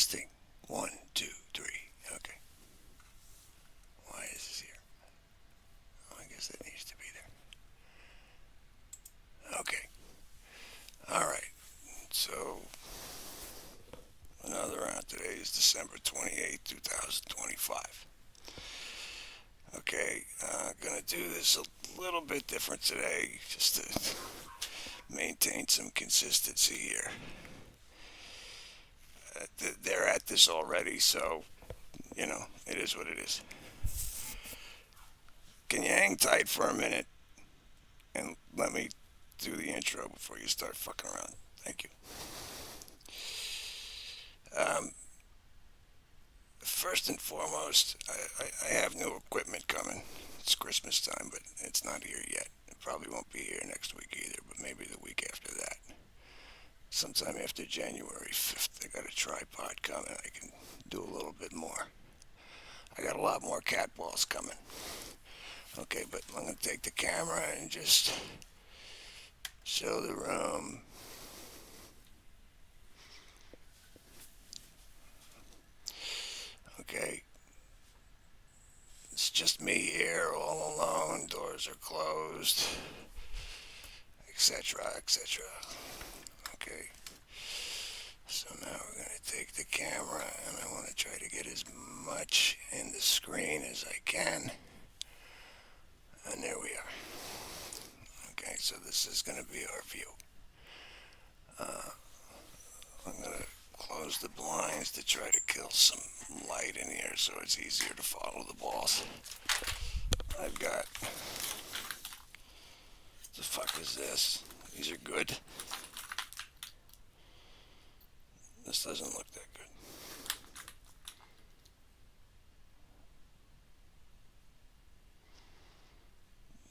Testing. One, two, three. Okay. Why is this here? Oh, I guess that needs to be there. Okay. All right. So, another round. Today is December 28th, 2025. Okay. Gonna do this a little bit different today just to maintain some consistency here. They're at this already, so, it is what it is. Can you hang tight for a minute and let me do the intro before you start fucking around? Thank you. Um, First and foremost, I have new equipment coming. It's Christmas time, but it's not here yet. It probably won't be here next week either, but maybe the week after that. Sometime after January 5th, I got a tripod coming. I can do a little bit more. I got a lot more cat balls coming. Okay, but I'm going to take the camera and just show the room. Okay, it's just me here all alone. Doors are closed, etc., etc. Okay, so now we're going to take the camera and I want to try to get as much in the screen as I can. And there we are. Okay, so this is going to be our view. I'm going to close the blinds to try to kill some light in here so it's easier to follow the balls. I've got... The fuck is this? These are good. This doesn't look that good.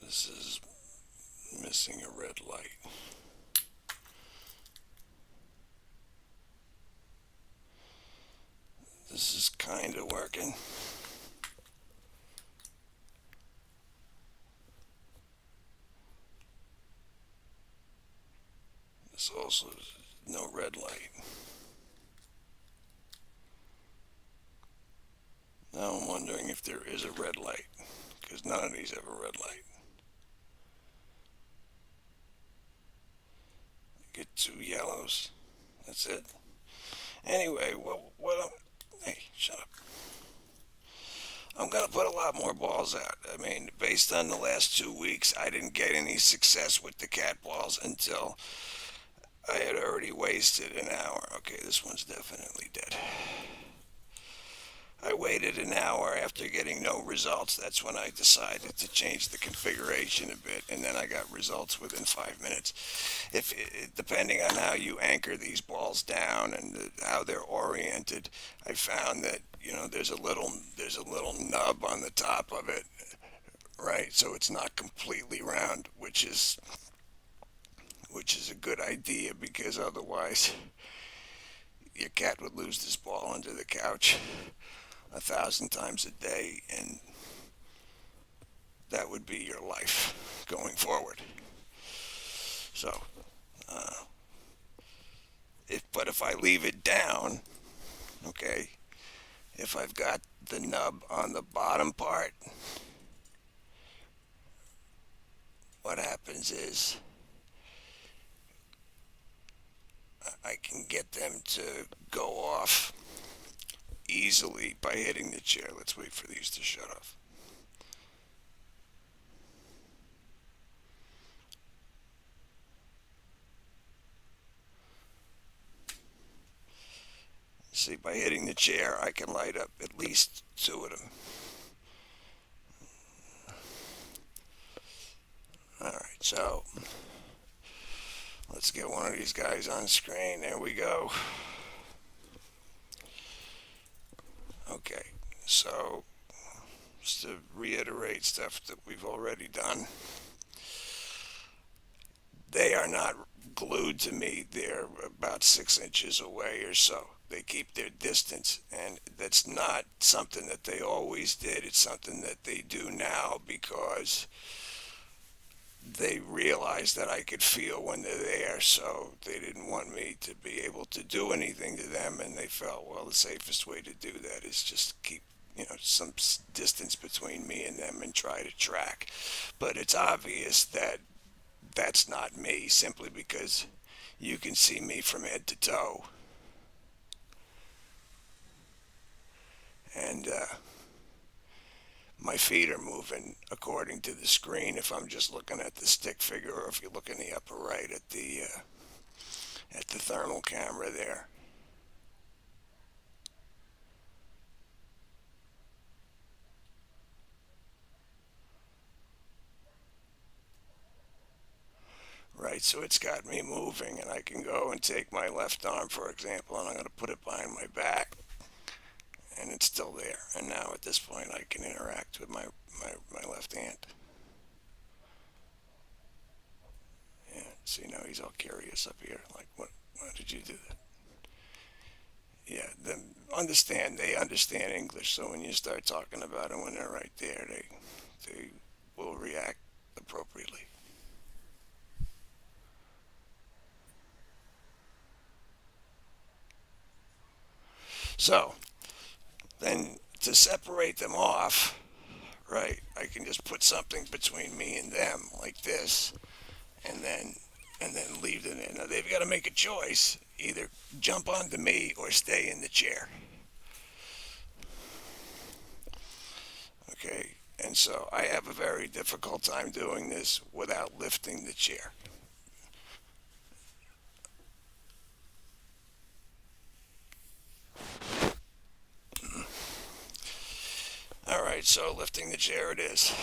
This is missing a red light. This is kind of working. This also is no red light. Now I'm wondering if there is a red light, because none of these have a red light. Get two yellows. That's it. Anyway, hey, shut up. I'm gonna put a lot more balls out. I mean, based on the last 2 weeks, I didn't get any success with the cat balls until I had already wasted an hour. Okay, this one's definitely dead. I waited an hour after getting no results. That's when I decided to change the configuration a bit, and then I got results within 5 minutes. Depending on how you anchor these balls down and how they're oriented, I found that there's a little nub on the top of it, right? So it's not completely round, which is a good idea because otherwise your cat would lose this ball under the couch 1,000 times a day, and that would be your life going forward. So, if I leave it down, okay, if I've got the nub on the bottom part, what happens is I can get them to go off easily by hitting the chair. Let's wait for these to shut off. See, by hitting the chair, I can light up at least two of them. Alright, so let's get one of these guys on screen. There we go. Okay, so just to reiterate stuff that we've already done, they are not glued to me. They're about 6 inches away or so. They keep their distance, and that's not something that they always did. It's something that they do now because they realized that I could feel when they're there, so they didn't want me to be able to do anything to them, and they felt, well, the safest way to do that is just keep, some distance between me and them and try to track. But it's obvious that that's not me, simply because you can see me from head to toe, and my feet are moving according to the screen if I'm just looking at the stick figure, or if you look in the upper right at the thermal camera there. Right, so it's got me moving, and I can go and take my left arm, for example, and I'm going to put it behind my back, and it's still there. And now at this point, I can interact with my left hand. Yeah, see, now he's all curious up here, like, why did you do that? Yeah, they understand English, so when you start talking about it when they're right there, they will react appropriately. So then to separate them off, right, I can just put something between me and them like this, and then leave them in. Now they've got to make a choice: either jump onto me or stay in the chair. Okay, and so I have a very difficult time doing this without lifting the chair. All right, so lifting the chair it is.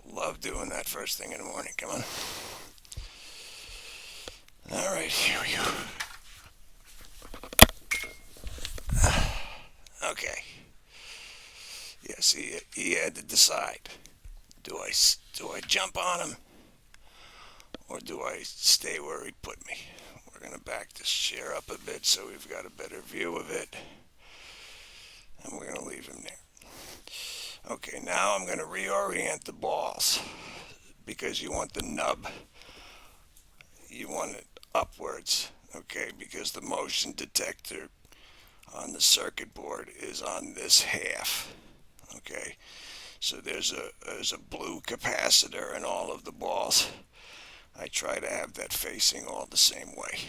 Love doing that first thing in the morning. Come on. All right, here we go. Okay. Yes, he had to decide. Do I jump on him, or do I stay where he put me? We're gonna back this chair up a bit so we've got a better view of it, and we're gonna leave him there. Okay, now I'm gonna reorient the balls because you want the nub, you want it upwards. Okay, because the motion detector on the circuit board is on this half. Okay, so there's a blue capacitor in all of the balls. I try to have that facing all the same way.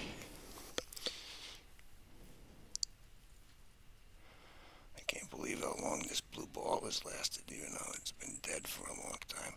I can't believe how long this blue ball has lasted, even though it's been dead for a long time.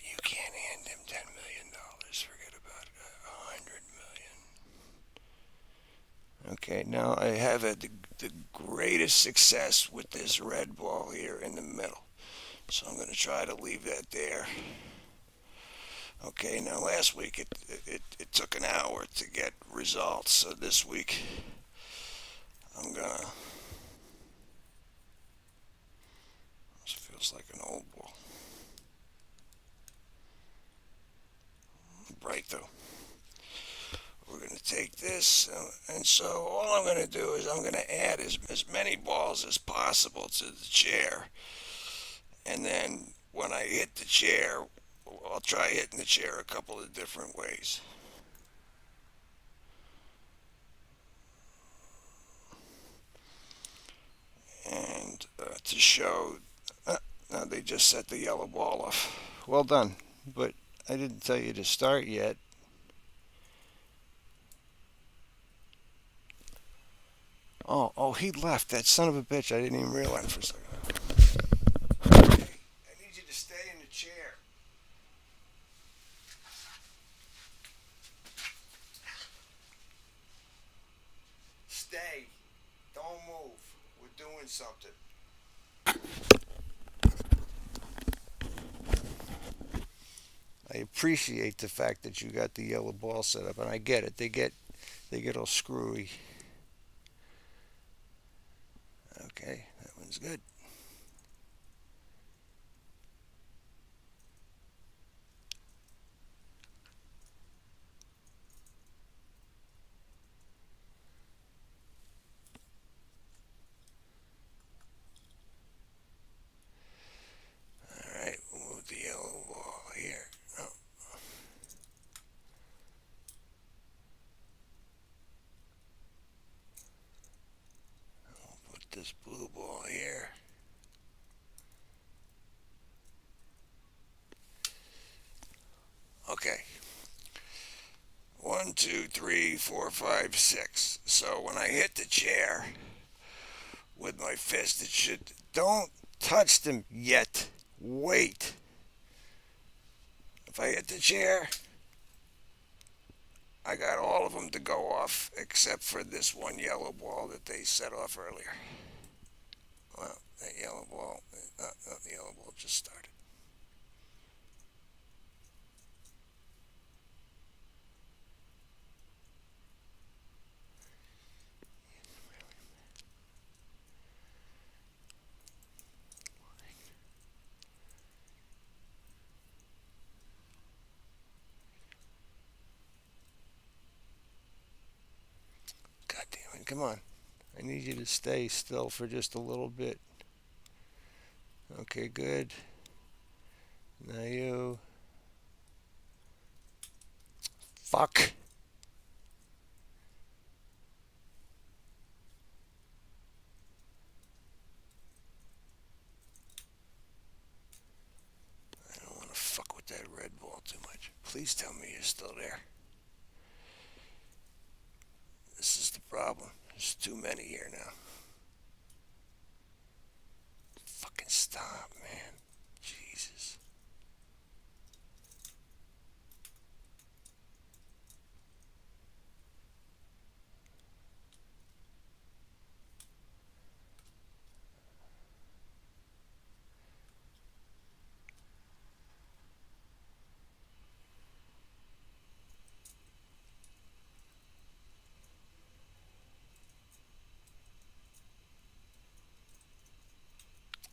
You can't hand him $10 million. Forget about it. 100 million. Okay, now I have had the greatest success with this red ball here in the middle. So I'm going to try to leave that there. Okay, now last week it took an hour to get results. So this week I'm going to. This feels like an old ball. Bright though. We're going to take this, and so all I'm going to do is I'm going to add as many balls as possible to the chair, and then when I hit the chair, I'll try hitting the chair a couple of different ways. And to show, now they just set the yellow ball off. Well done, but I didn't tell you to start yet. Oh, he left. That son of a bitch. I didn't even realize for a second. Okay, I need you to stay in the chair. Stay. Don't move. We're doing something. I appreciate the fact that you got the yellow ball set up, and I get it. They get all screwy. Okay, that one's good. All right, we'll move the yellow ball here. Oh, put this blue ball here. Okay. 1, 2, 3, 4, 5, 6. So when I hit the chair with my fist, it should. Don't touch them yet. Wait. If I hit the chair, I got all of them to go off except for this one yellow ball that they set off earlier. Well, that yellow ball, the yellow ball just started. God damn it, come on. I need you to stay still for just a little bit. Okay, good. Now you. Fuck. I don't want to fuck with that red ball too much. Please tell me you're still there. This is the problem. There's too many here now. Fucking stop, man. Jesus.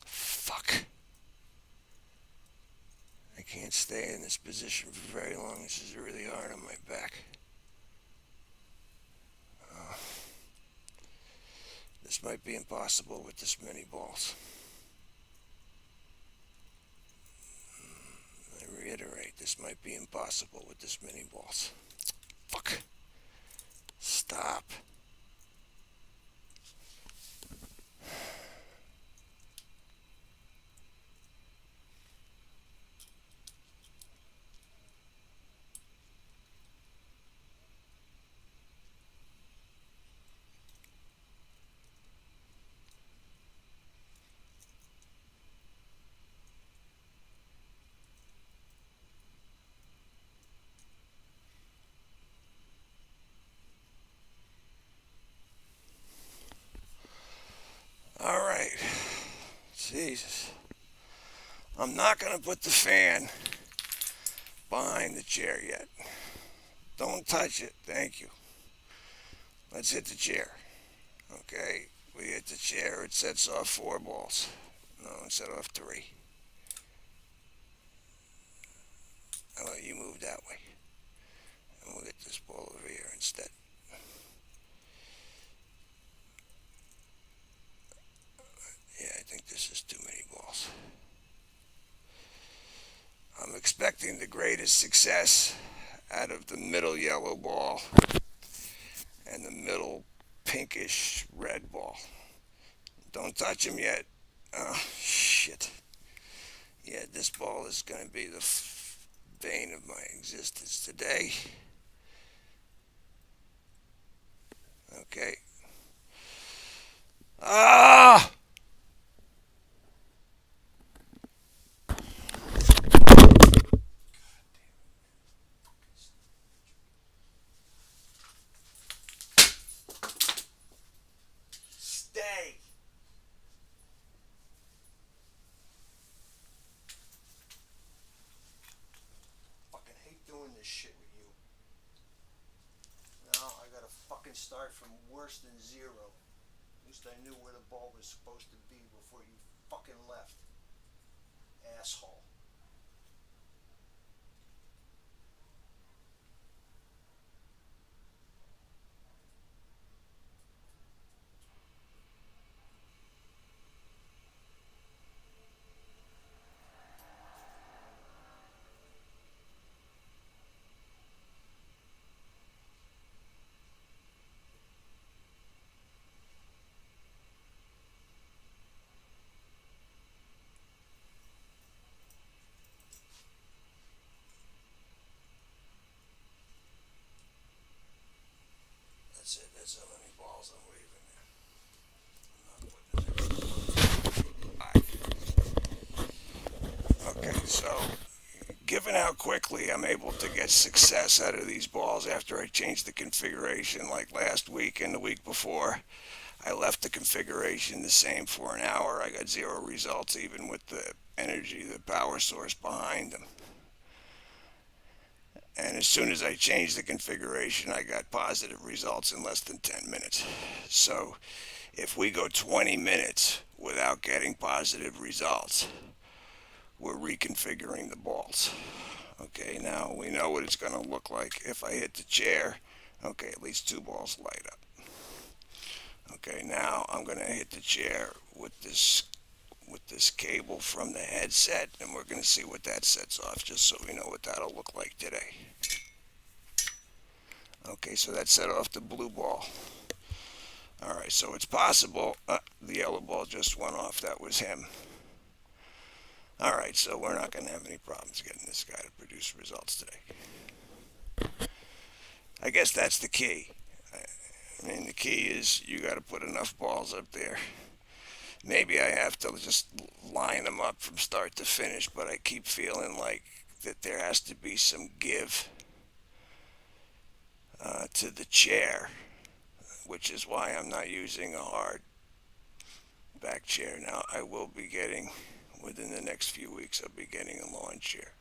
Fuck. I can't stay in this position for very long. This is really hard on my back. Uh, this might be impossible with this many balls. I reiterate, this might be impossible with this many balls. Fuck. Stop. All right. Jesus. I'm not going to put the fan behind the chair yet. Don't touch it. Thank you. Let's hit the chair. Okay. We hit the chair. It sets off 4 balls. No, it set off 3. How about you move that way? And we'll get this ball over here instead. Yeah, I think this is too many balls. I'm expecting the greatest success out of the middle yellow ball and the middle pinkish red ball. Don't touch them yet. Oh, shit. Yeah, this ball is going to be the bane of my existence today. Okay. Ah! Stay. fucking start from worse than zero. At least I knew where the ball was supposed to be before you fucking left. Asshole. That's it. That's how many balls I'm leaving there. Okay, so given how quickly I'm able to get success out of these balls after I change the configuration, like last week and the week before, I left the configuration the same for an hour. I got zero results, even with the energy, the power source behind them. And as soon as I changed the configuration, I got positive results in less than 10 minutes. So if we go 20 minutes without getting positive results, we're reconfiguring the balls. Okay, now we know what it's going to look like if I hit the chair. Okay, at least two balls light up. Okay, now I'm going to hit the chair with this cable from the headset, and we're going to see what that sets off, just so we know what that'll look like today. Okay, so that set off the blue ball. All right, so it's possible the yellow ball just went off. That was him. All right, so we're not going to have any problems getting this guy to produce results today. I guess that's the key. I mean, the key is you got to put enough balls up there. Maybe I have to just line them up from start to finish, but I keep feeling like that there has to be some give to the chair, which is why I'm not using a hard back chair. Now, I will be getting, within the next few weeks, I'll be getting a lawn chair.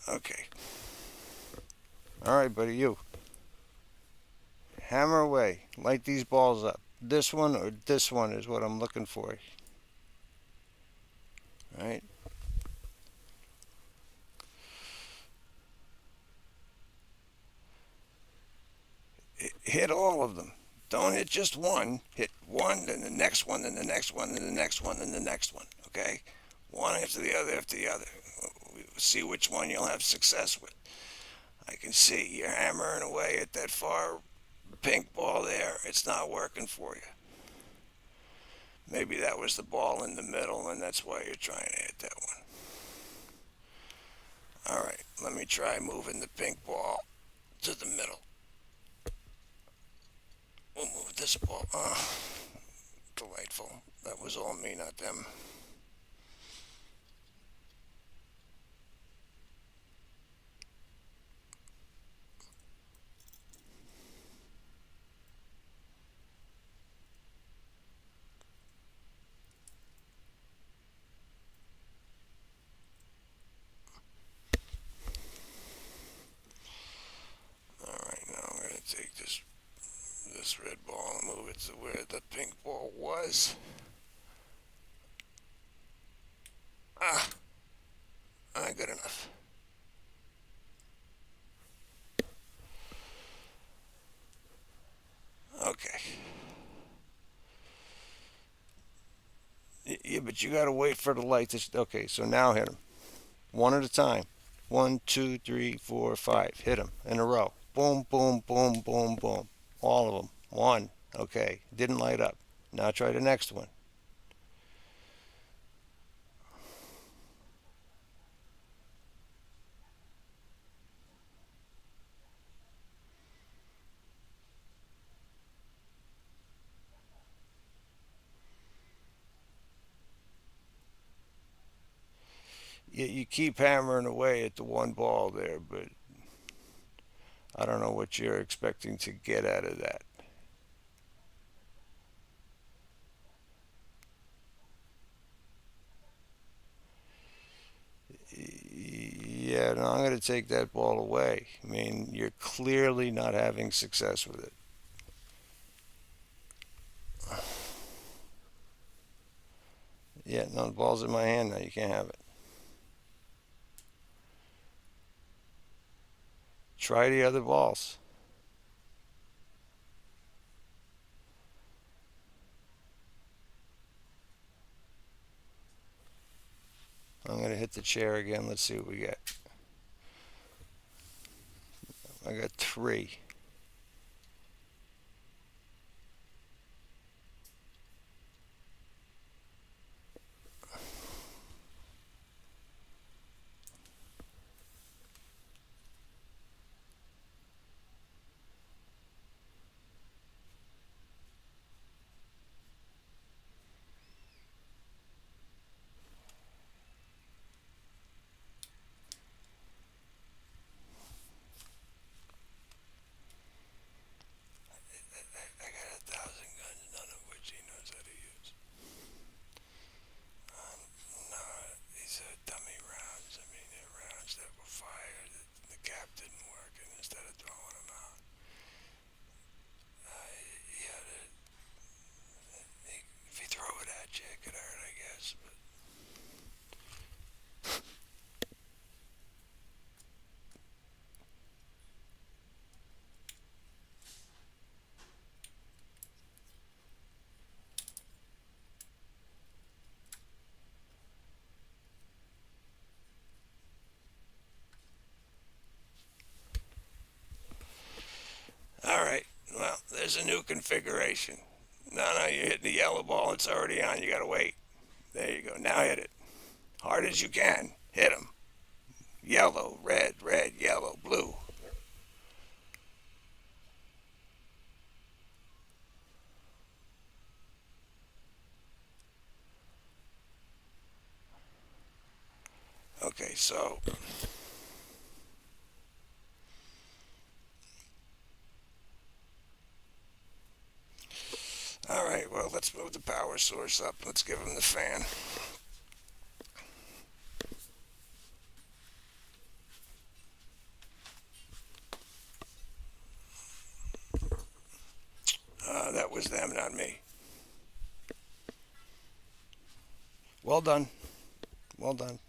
Okay. All right, buddy, you. Hammer away. Light these balls up. This one or this one is what I'm looking for. All right? Hit all of them. Don't hit just one. Hit one, then the next one, then the next one, then the next one, then the next one. Okay? One after the other after the other. See which one you'll have success with. I can see you're hammering away at that far pink ball there. It's not working for you. Maybe that was the ball in the middle, and that's why you're trying to hit that one. All right, let me try moving the pink ball to the middle. We'll move this ball. Oh, delightful. That was all me, not them. All right, now I'm going to take this red ball and move it to where the pink ball was. Ah, not good enough. Okay. Yeah, but you gotta wait for the light to. Okay, so now hit them one at a time. One, two, three, four, five. Hit them in a row. Boom, boom, boom, boom, boom. All of them. One. Okay, didn't light up. Now try the next one. you keep hammering away at the one ball there, but I don't know what you're expecting to get out of that. Yeah, no, I'm going to take that ball away. I mean, you're clearly not having success with it. Yeah, no, the ball's in my hand now. You can't have it. Try the other balls. I'm going to hit the chair again. Let's see what we get. I got three. I got 1,000 guns, none of which he knows how to use. No, these are dummy rounds. I mean, they're rounds that were fired. The cap didn't work, and instead of throwing them out, yeah, if you throw it at you, it could hurt, I guess. But all right, well, there's a new configuration. No, no, you're hitting the yellow ball. It's already on. You gotta wait. There you go. Now hit it hard as you can. Hit them. Yellow, red, red, yellow, blue. Okay, so all right. Well, let's move the power source up. Let's give him the fan. That was them, not me. Well done. Well done.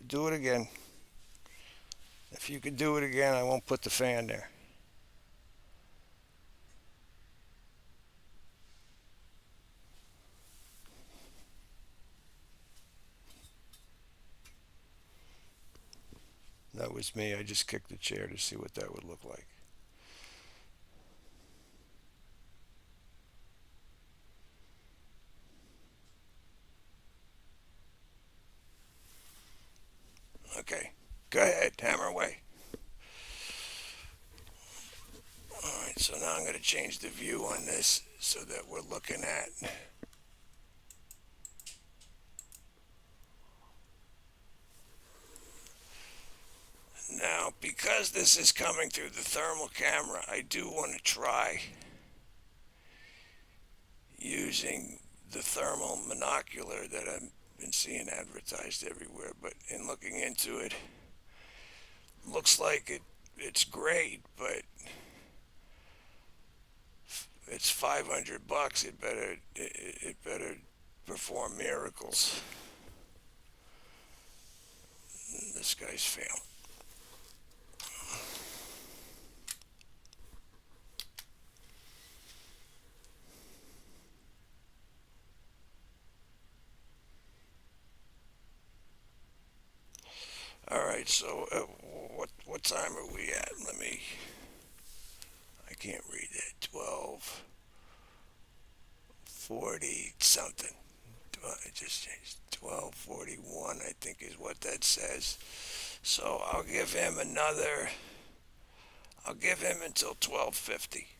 Do it again. If you could do it again, I won't put the fan there. That was me. I just kicked the chair to see what that would look like. Okay. Go ahead. Hammer away. All right. So now I'm going to change the view on this so that we're looking at. Now, because this is coming through the thermal camera, I do want to try using the thermal monocular that I've been seeing advertised everywhere. But in looking into it, looks like it's great, but it's 500 bucks. It better perform miracles. This guy's failing. All right, so what time are we at? Let me. I can't read it. 12:40 something. I just changed 12:41. I think is what that says. So I'll give him another. I'll give him until 12:50.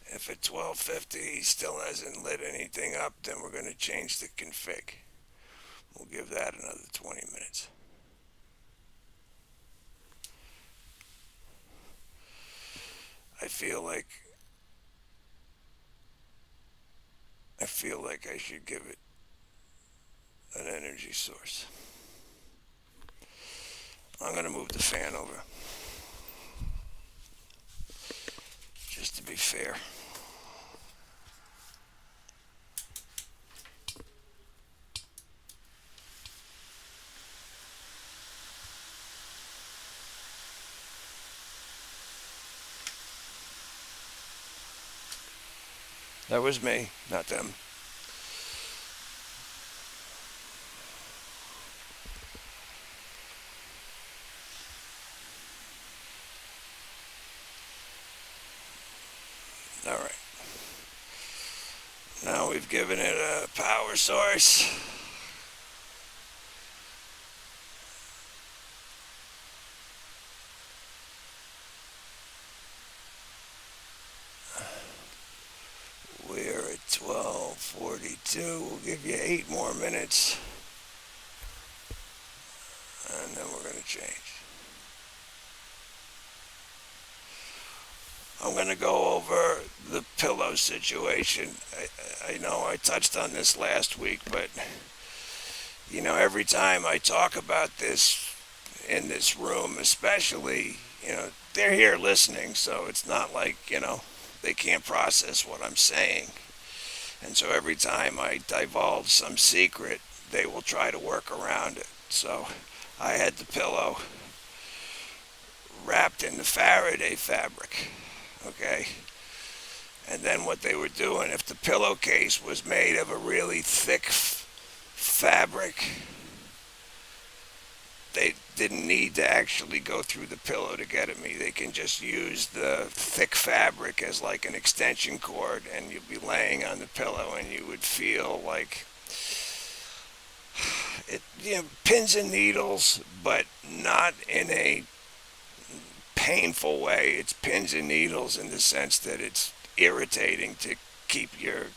If at 12:50 he still hasn't lit anything up, then we're going to change the config. We'll give that another 20 minutes. I feel like I feel like I should give it an energy source. I'm gonna move the fan over just to be fair. That was me, not them. All right. Now we've given it a power source. We're at 12:42. We'll give you 8 more minutes, and then we're gonna change. I'm gonna go over the pillow situation. I know I touched on this last week, but every time I talk about this in this room, especially, they're here listening, so it's not like, they can't process what I'm saying. And so every time I divulge some secret, they will try to work around it. So I had the pillow wrapped in the Faraday fabric, okay? And then what they were doing, if the pillowcase was made of a really thick fabric, they didn't need to actually go through the pillow to get at me. They can just use the thick fabric as like an extension cord, and you'd be laying on the pillow, and you would feel like it, pins and needles, but not in a painful way. It's pins and needles in the sense that it's irritating to keep your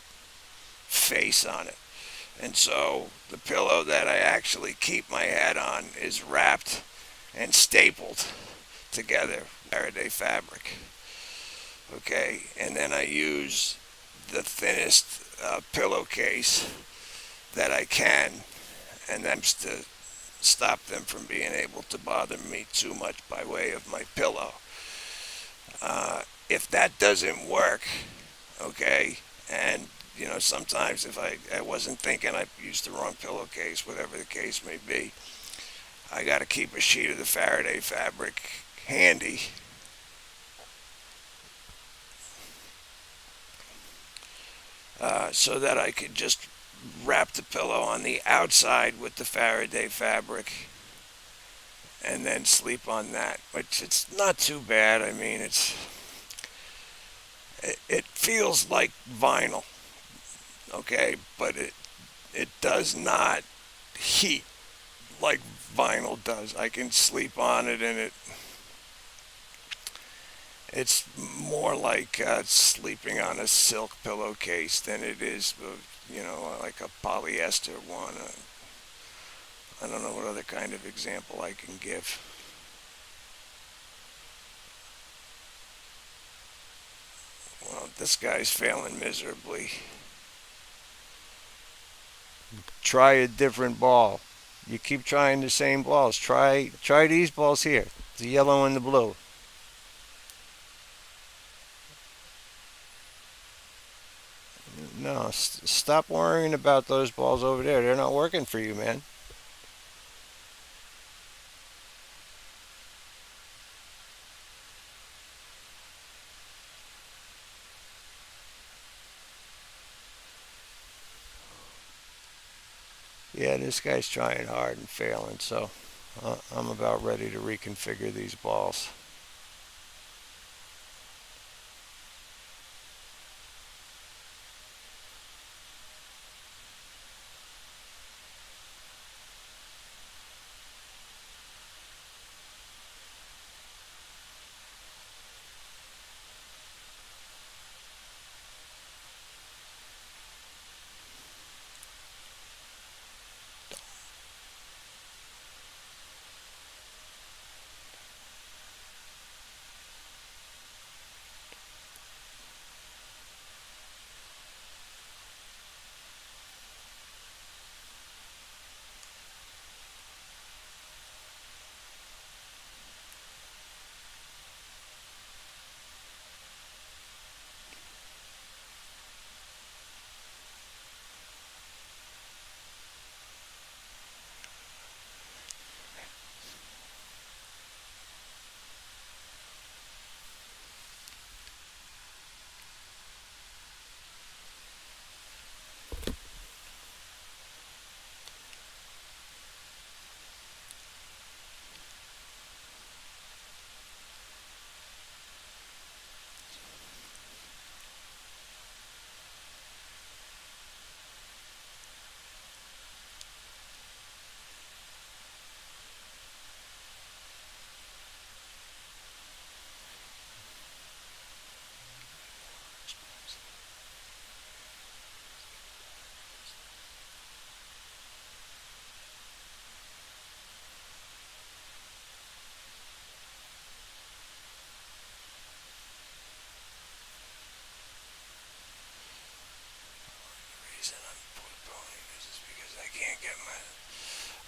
face on it. And so the pillow that I actually keep my head on is wrapped and stapled together Faraday fabric. Okay, and then I use the thinnest pillowcase that I can, and that's to stop them from being able to bother me too much by way of my pillow. If that doesn't work, okay, and sometimes if I wasn't thinking, I used the wrong pillowcase, whatever the case may be, I got to keep a sheet of the Faraday fabric handy, so that I could just wrap the pillow on the outside with the Faraday fabric and then sleep on that, which it's not too bad. I mean, it feels like vinyl, okay, but it does not heat like vinyl does. I can sleep on it, and it's more like sleeping on a silk pillowcase than it is, like a polyester one. I don't know what other kind of example I can give. Well, this guy's failing miserably. Try a different ball. You keep trying the same balls. Try these balls here. The yellow and the blue. No, stop worrying about those balls over there. They're not working for you, man. Yeah, this guy's trying hard and failing, so I'm about ready to reconfigure these balls.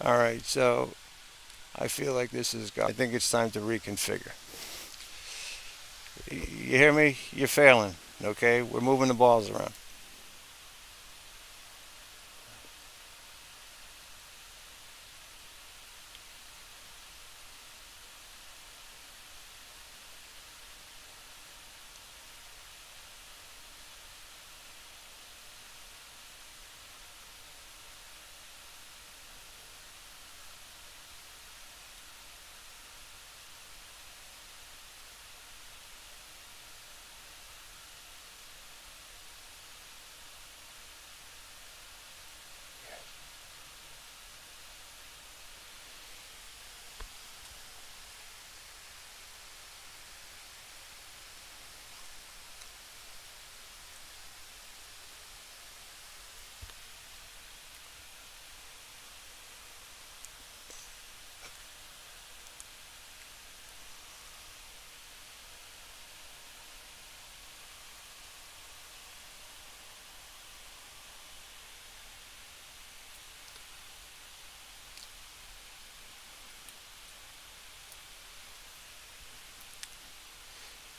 All right, so I feel like this is. I think it's time to reconfigure. You hear me? You're failing. Okay, we're moving the balls around.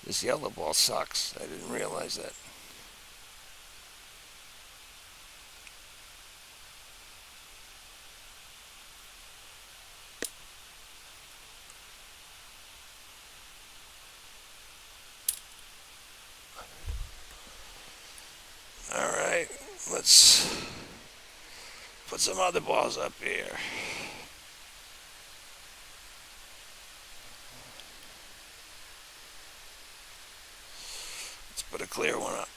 This yellow ball sucks. I didn't realize that. All right, let's put some other balls up here. Let's put a clear one up.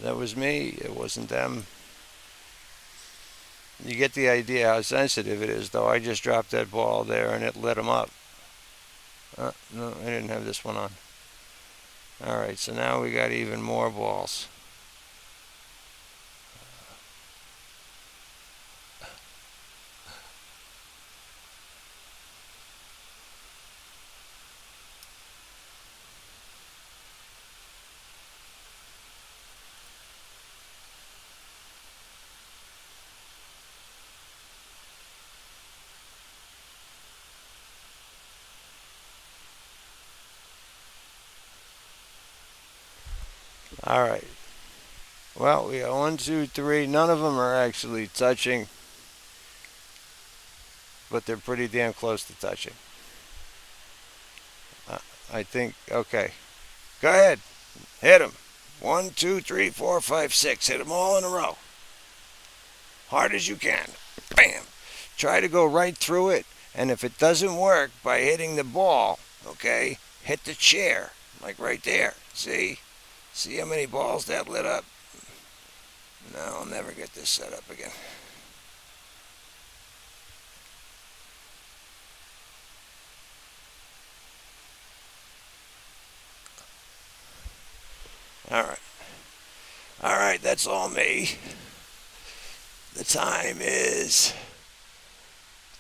That was me. It wasn't them. You get the idea how sensitive it is, though. I just dropped that ball there and it lit them up. No, I didn't have this one on. All right, so now we got even more balls. All right. Well, we got one, two, three. None of them are actually touching, but they're pretty damn close to touching. Uh, I think, okay. Go ahead. Hit them. One, two, three, four, five, six. Hit them all in a row. Hard as you can. Bam. Try to go right through it. And if it doesn't work by hitting the ball, okay, hit the chair. Like right there. See? See how many balls that lit up? No, I'll never get this set up again. All right. All right, that's all me. The time is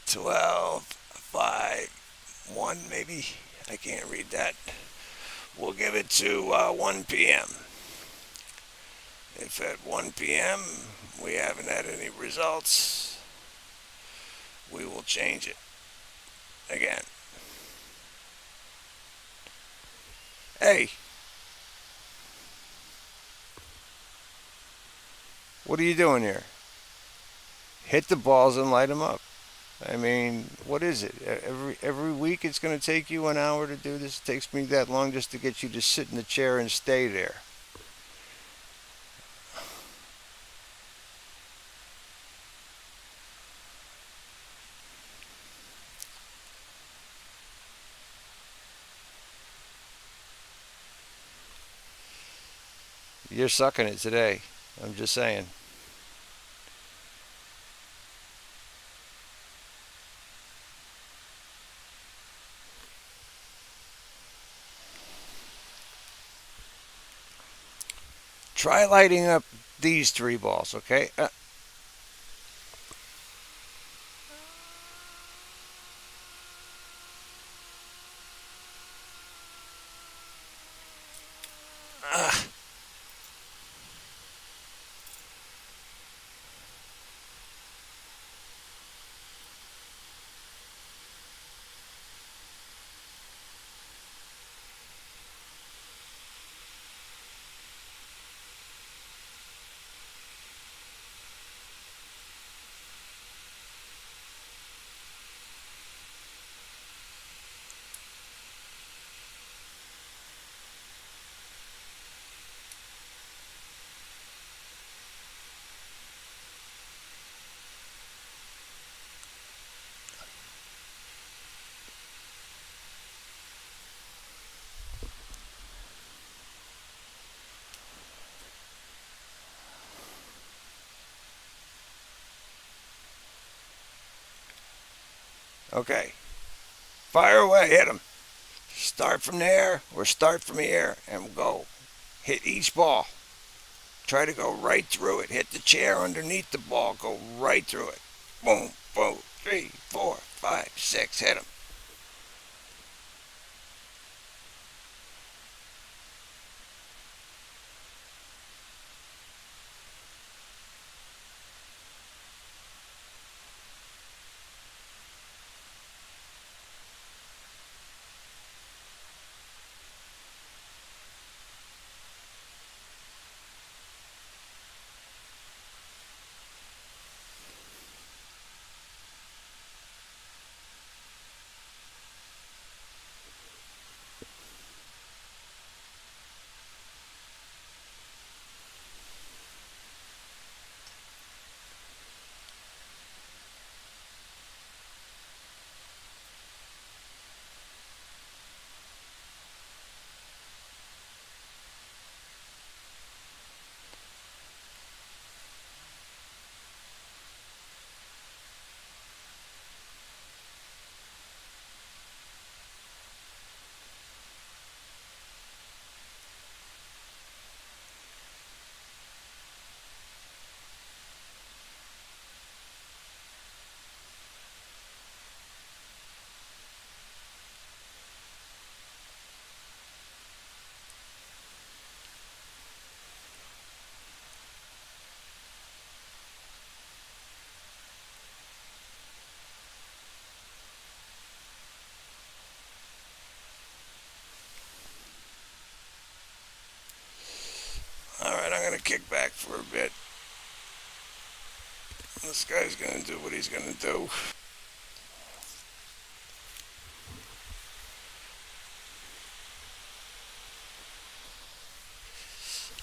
12, 5, 1 maybe. I can't read that. We'll give it to 1 p.m. If at 1 p.m. we haven't had any results, we will change it again. Hey, what are you doing here? Hit the balls and light them up. I mean, what is it? Every week it's going to take you an hour to do this. It takes me that long just to get you to sit in the chair and stay there. You're sucking it today. I'm just saying. Try lighting up these three balls, okay? Uh, Okay. Fire away. Hit him. Start from there or start from here and go. Hit each ball. Try to go right through it. Hit the chair underneath the ball. Go right through it. Boom, boom. 3, 4, 5, 6. Hit him. All right, I'm going to kick back for a bit. This guy's going to do what he's going to do.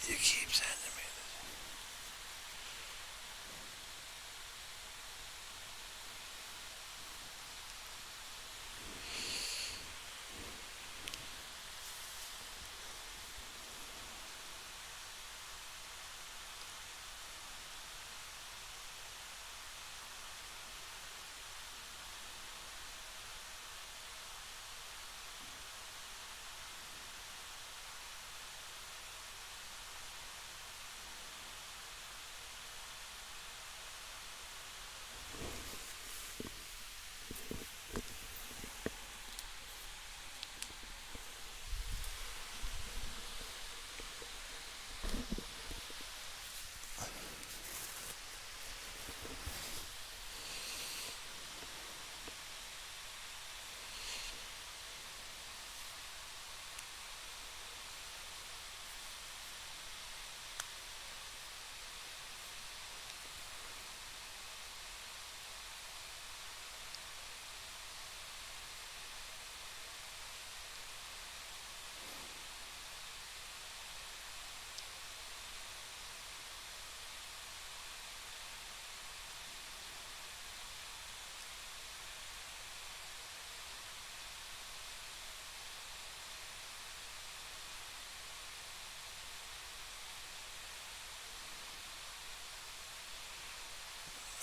You keep sending me.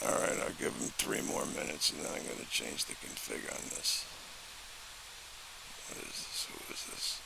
All right, I'll give him 3 more minutes and then I'm going to change the config on this. What is this? Who is this?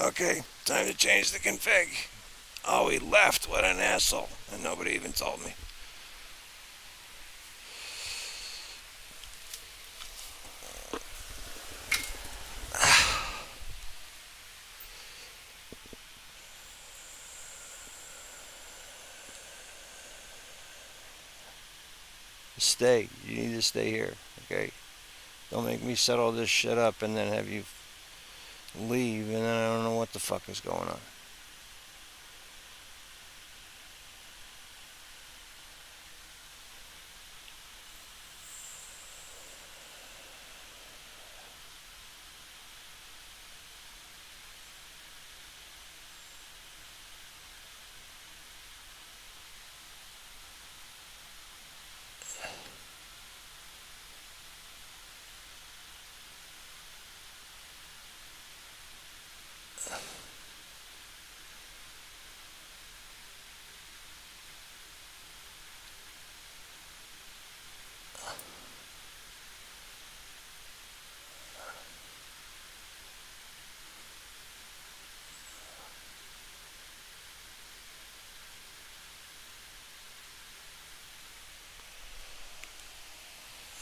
Okay, time to change the config. Oh, he left. What an asshole. And nobody even told me. Stay. You need to stay here. Okay? Don't make me set all this shit up and then have you leave and then I don't know what the fuck is going on.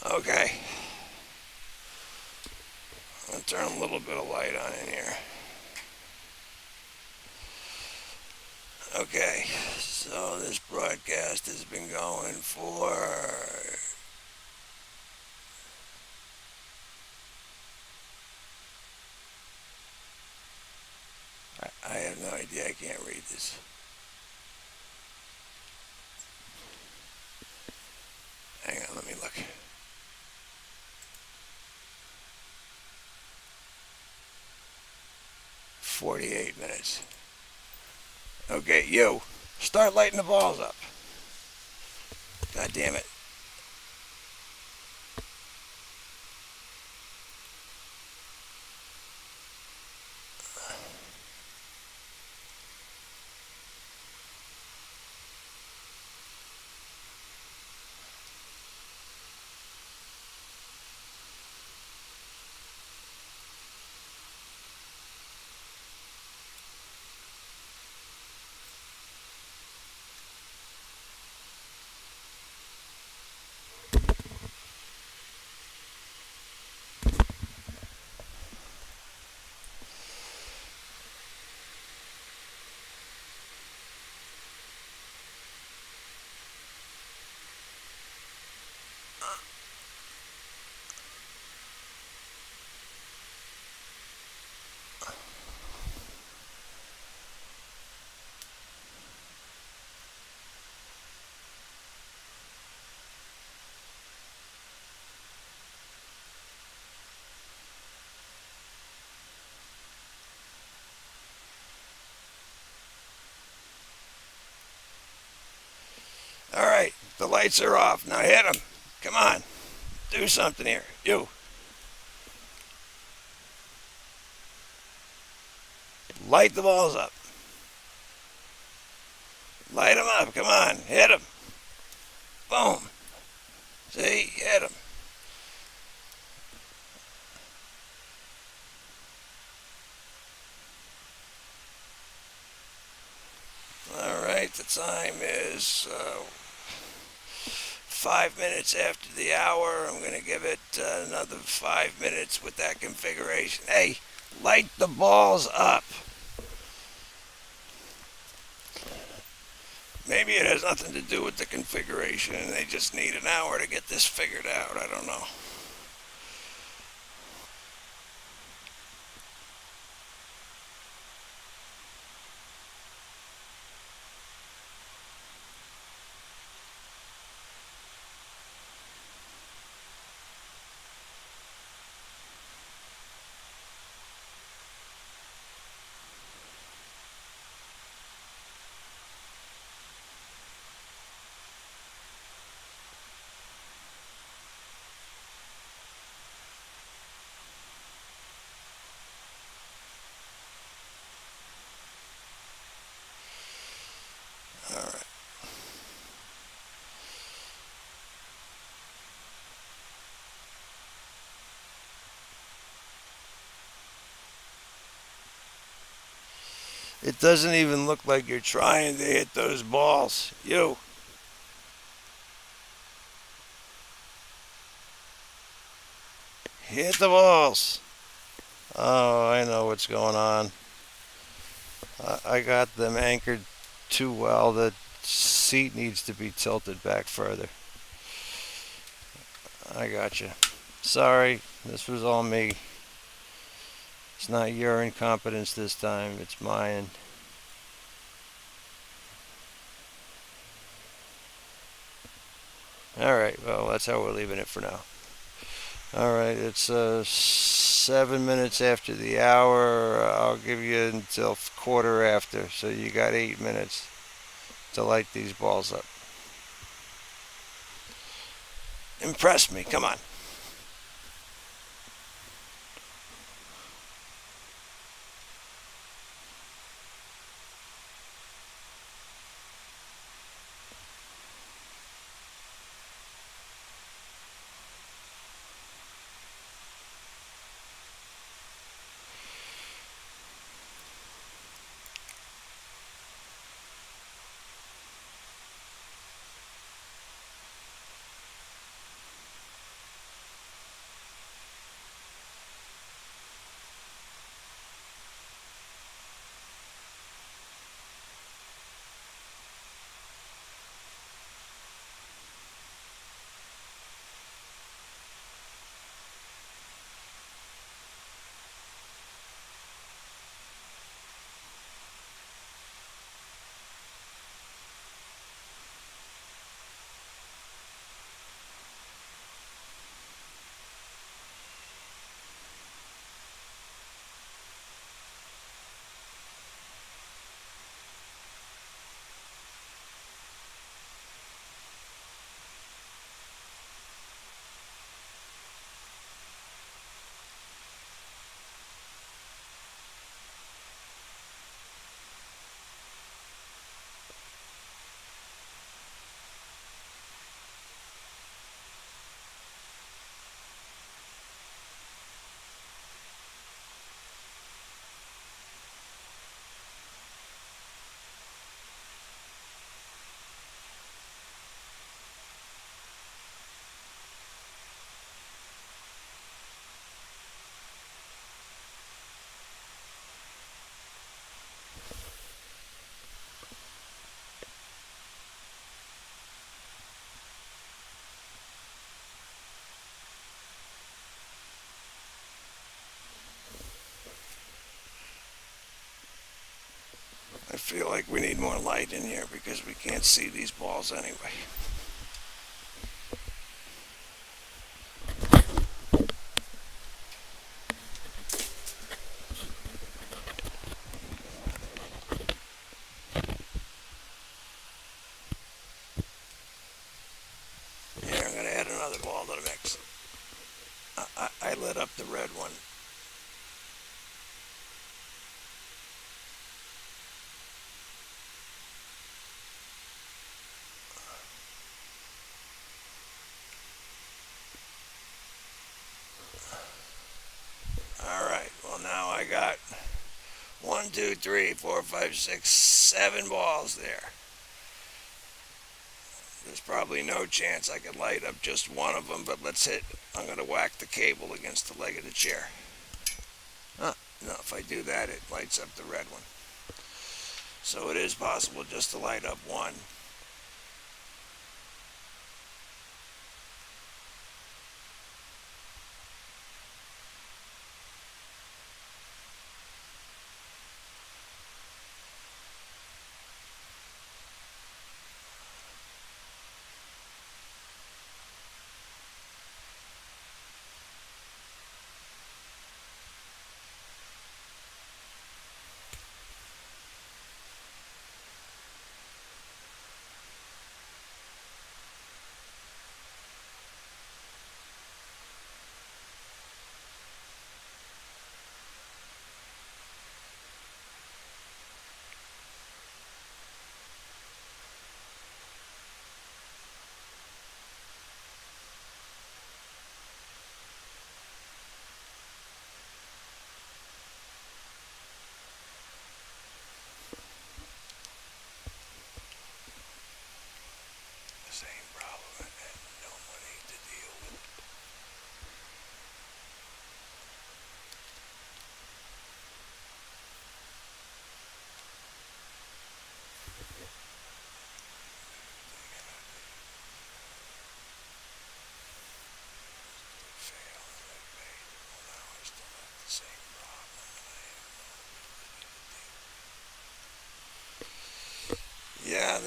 Okay. I'm gonna turn a little bit of light on in here. Okay, so this broadcast has been going for. I have no idea. I can't read this. Hang on, let me look. 48 minutes. Okay, you. Start lighting the balls up. God damn it. All right, the lights are off. Now hit them. Come on. Do something here. You. Light the balls up. Light them up. Come on. Hit them. Boom. See? Hit them. All right, the time is 5 minutes after the hour. I'm going to give it another 5 minutes with that configuration. Hey, light the balls up. Maybe it has nothing to do with the configuration and they just need an hour to get this figured out. I don't know. All right. It doesn't even look like you're trying to hit those balls. You hit the balls. Oh, I know what's going on. I got them anchored too well. The seat needs to be tilted back further. I got you. Sorry, this was all me. It's not your incompetence this time, it's mine. Alright, well, that's how we're leaving it for now. Alright, it's 7 minutes after the hour. I'll give you until quarter after, so you got 8 minutes to light these balls up. Impress me, come on. I feel like we need more light in here because we can't see these balls anyway. Here, I'm going to add another ball to the mix. I lit up the red one. Alright, well, now I got 1, 2, 3, 4, 5, 6, 7 balls there. There's probably no chance I could light up just one of them, but let's hit. I'm going to whack the cable against the leg of the chair. No, if I do that, it lights up the red one. So it is possible just to light up one.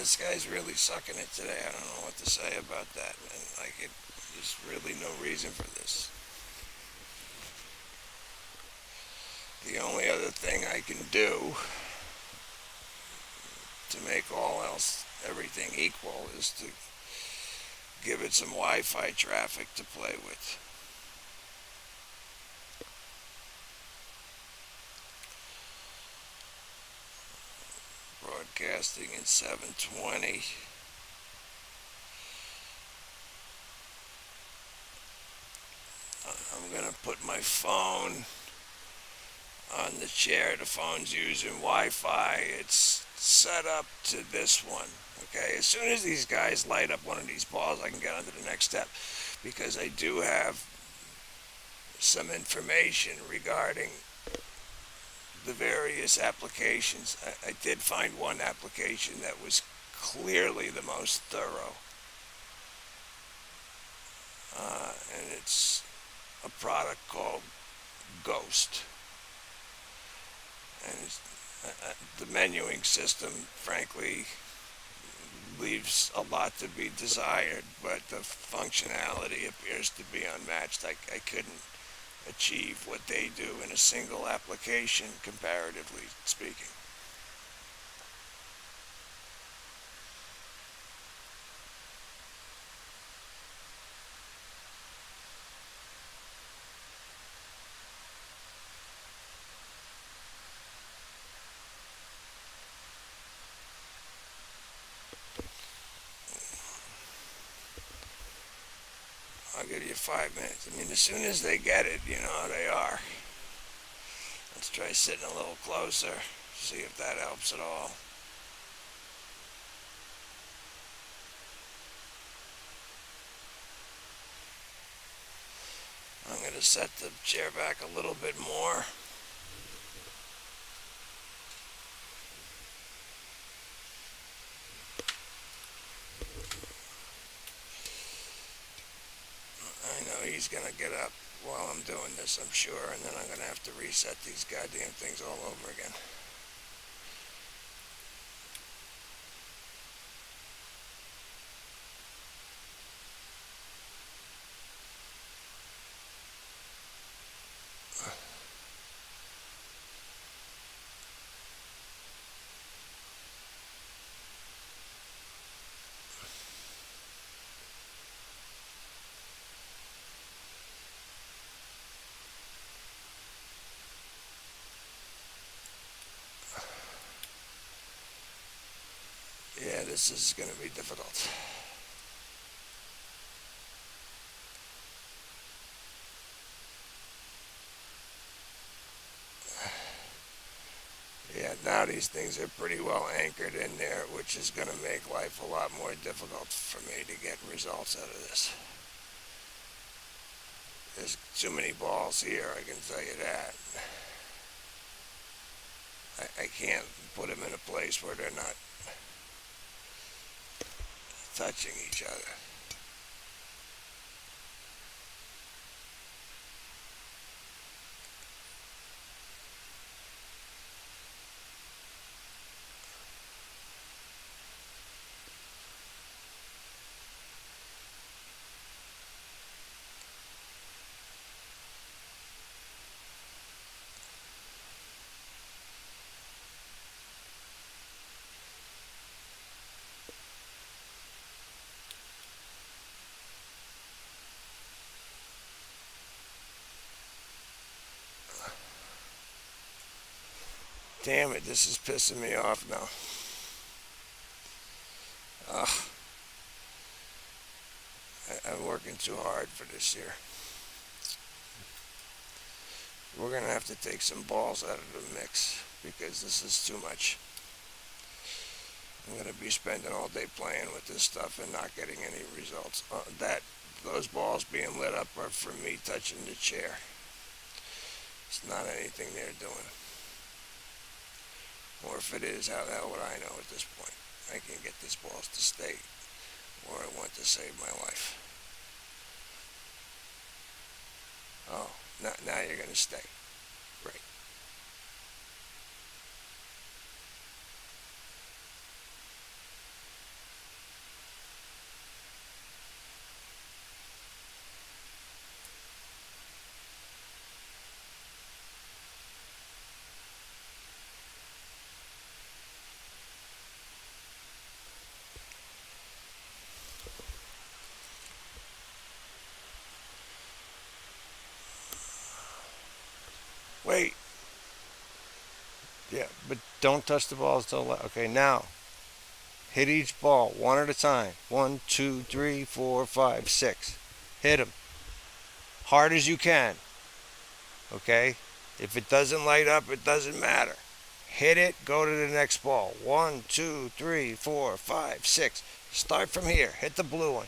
this guy's really sucking it today. I don't know what to say about that. And there's really no reason for this. The only other thing I can do to make everything equal, is to give it some Wi-Fi traffic to play with. Broadcasting in 720. I'm going to put my phone on the chair. The phone's using Wi-Fi. It's set up to this one. Okay, as soon as these guys light up one of these balls, I can get on to the next step, because I do have some information regarding the various applications. I did find one application that was clearly the most thorough, and it's a product called Ghost. And the menuing system, frankly, leaves a lot to be desired, but the functionality appears to be unmatched. I couldn't achieve what they do in a single application, comparatively speaking. I'll give you 5 minutes. I mean, as soon as they get it, you know how they are. Let's try sitting a little closer, see if that helps at all. I'm going to set the chair back a little bit more. I know he's going to get up while I'm doing this, I'm sure, and then I'm going to have to reset these goddamn things all over again. Yeah, this is going to be difficult. Yeah, now these things are pretty well anchored in there, which is going to make life a lot more difficult for me to get results out of this. There's too many balls here, I can tell you that. I can't put them in a place where they're not touching each other. Damn it, this is pissing me off now. Ugh. I'm working too hard for this year. We're going to have to take some balls out of the mix, because this is too much. I'm going to be spending all day playing with this stuff and not getting any results. Those balls being lit up are from me touching the chair. It's not anything they're doing. Or if it is, how the hell would I know at this point? I can get these balls to stay where I want to save my life. Oh, now you're going to stay. Great. Yeah, but don't touch the balls till. Okay, now hit each ball one at a time. One, two, three, four, five, six. Hit them hard as you can. Okay. If it doesn't light up, it doesn't matter. Hit it. Go to the next ball. One, two, three, four, five, six. Start from here. Hit the blue one.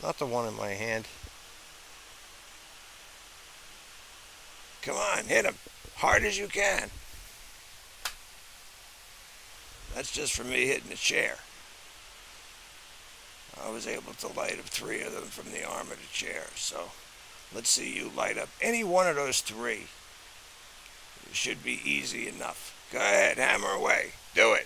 Not the one in my hand. Come on, hit them hard as you can. That's just for me hitting the chair. I was able to light up three of them from the arm of the chair. So let's see you light up any one of those three. It should be easy enough. Go ahead, hammer away. Do it.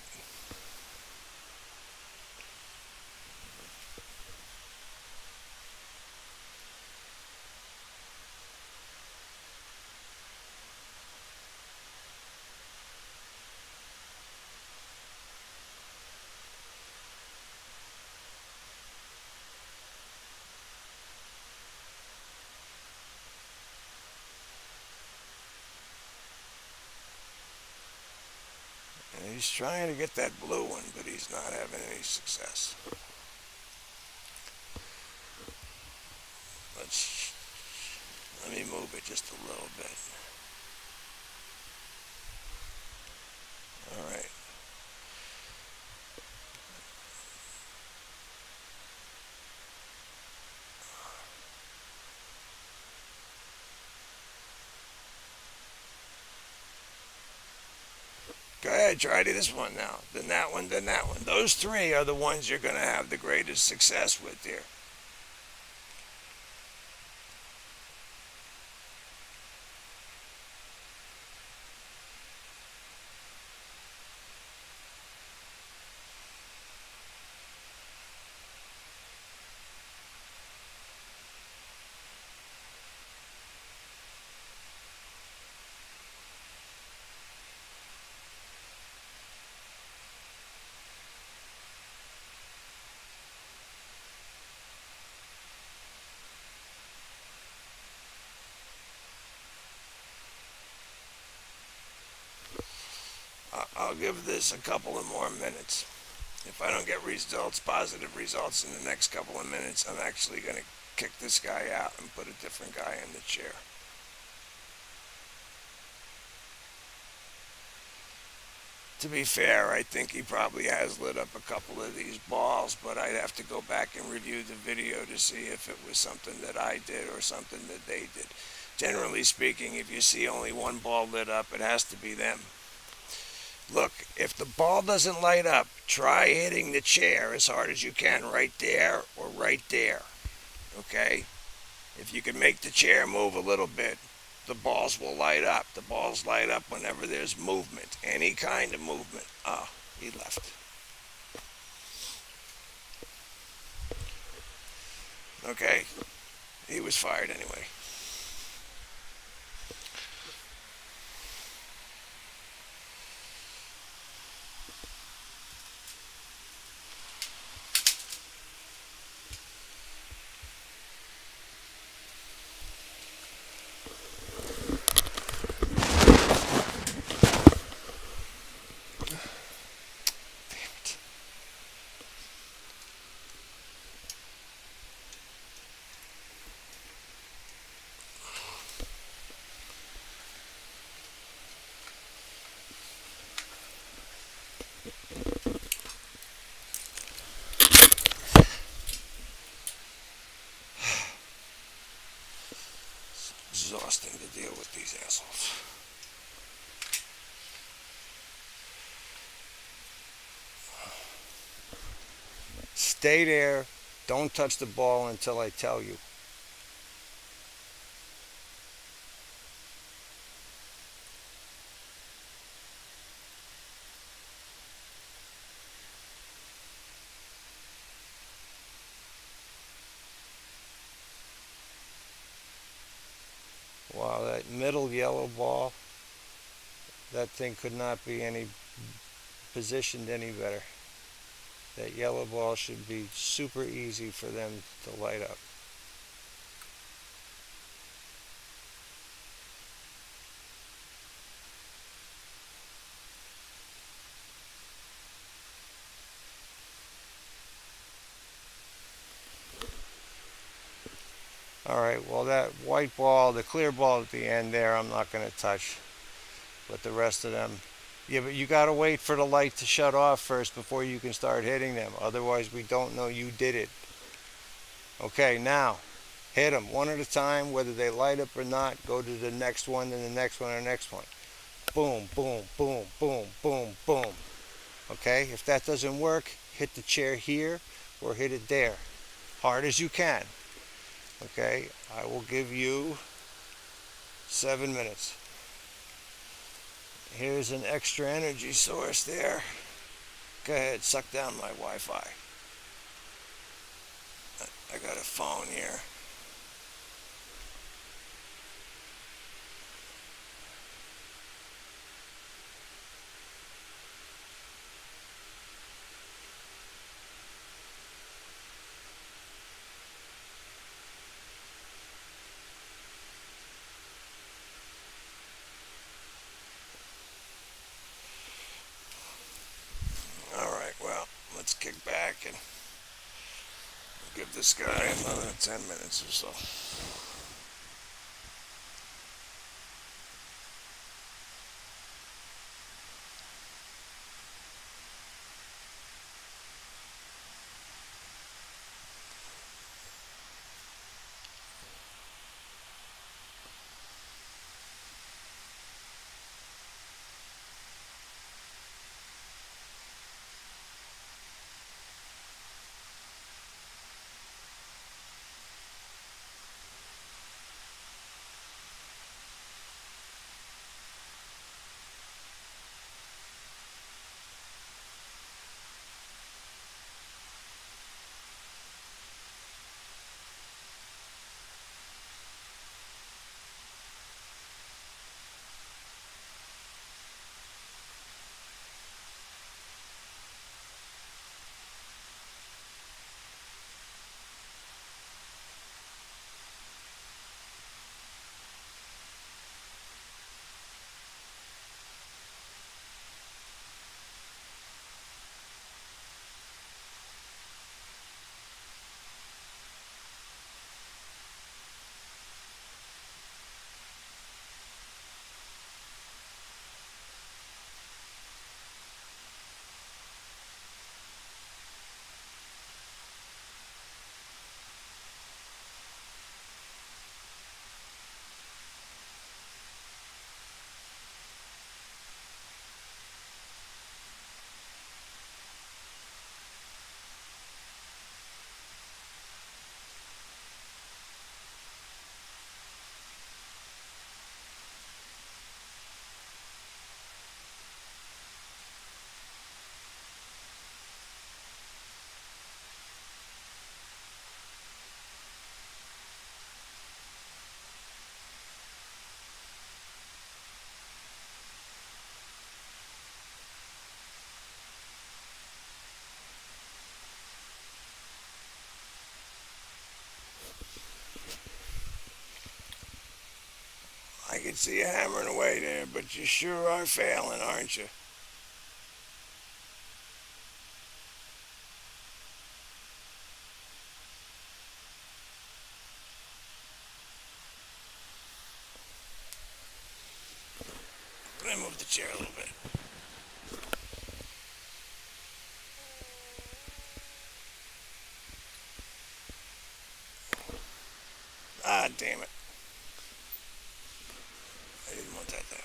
And he's trying to get that blue one, but he's not having any success. Let's let me move it just a little bit. All right. Go ahead, try this one now. Then that one, then that one. Those three are the ones you're going to have the greatest success with here. I'll give this a couple of more minutes. If I don't get results, positive results in the next couple of minutes, I'm actually going to kick this guy out and put a different guy in the chair. To be fair, I think he probably has lit up a couple of these balls, but I'd have to go back and review the video to see if it was something that I did or something that they did. Generally speaking, if you see only one ball lit up, it has to be them. Look, if the ball doesn't light up, try hitting the chair as hard as you can right there or right there. Okay? If you can make the chair move a little bit, the balls will light up. The balls light up whenever there's movement, any kind of movement. Oh, he left. Okay, he was fired anyway. Exhausting to deal with these assholes. Stay there. Don't touch the ball until I tell you. Wow, that middle yellow ball, that thing could not be any positioned any better. That yellow ball should be super easy for them to light up. All right, well, that white ball, the clear ball at the end there, I'm not going to touch. But the rest of them, yeah, but you got to wait for the light to shut off first before you can start hitting them. Otherwise, we don't know you did it. Okay, now hit them one at a time, whether they light up or not. Go to the next one, and the next one, and the next one. Boom, boom, boom, boom, boom, boom. Okay, if that doesn't work, hit the chair here or hit it there. Hard as you can. Okay, I will give you 7 minutes. Here's an extra energy source there. Go ahead, suck down my Wi-Fi. I got a phone here. All right, well, let's kick back and give this guy another 10 minutes or so. I can see you hammering away there, but you sure are failing, aren't you? Let me move the chair a little bit. Ah, damn it. I didn't want that to happen.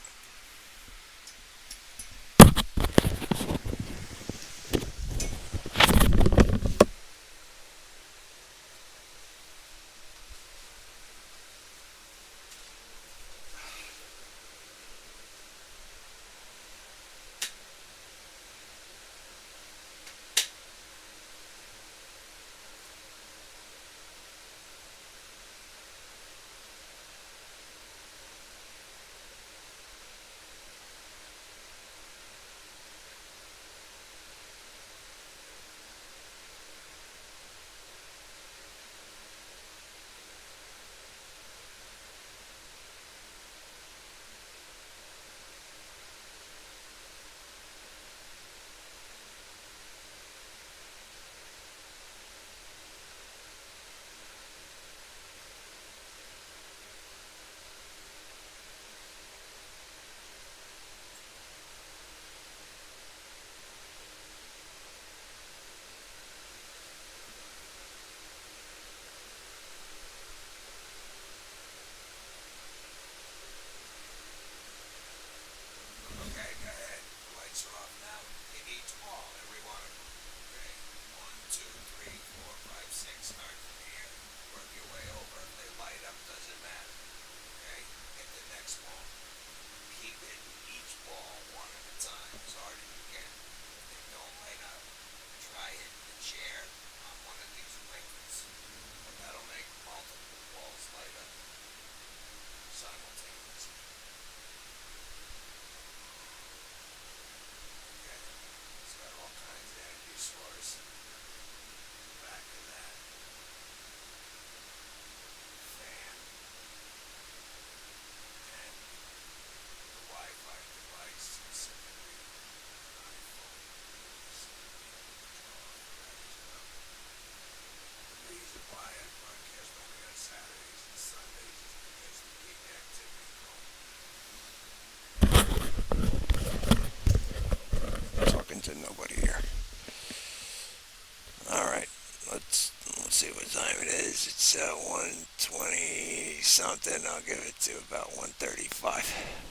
something, I'll give it to about 135.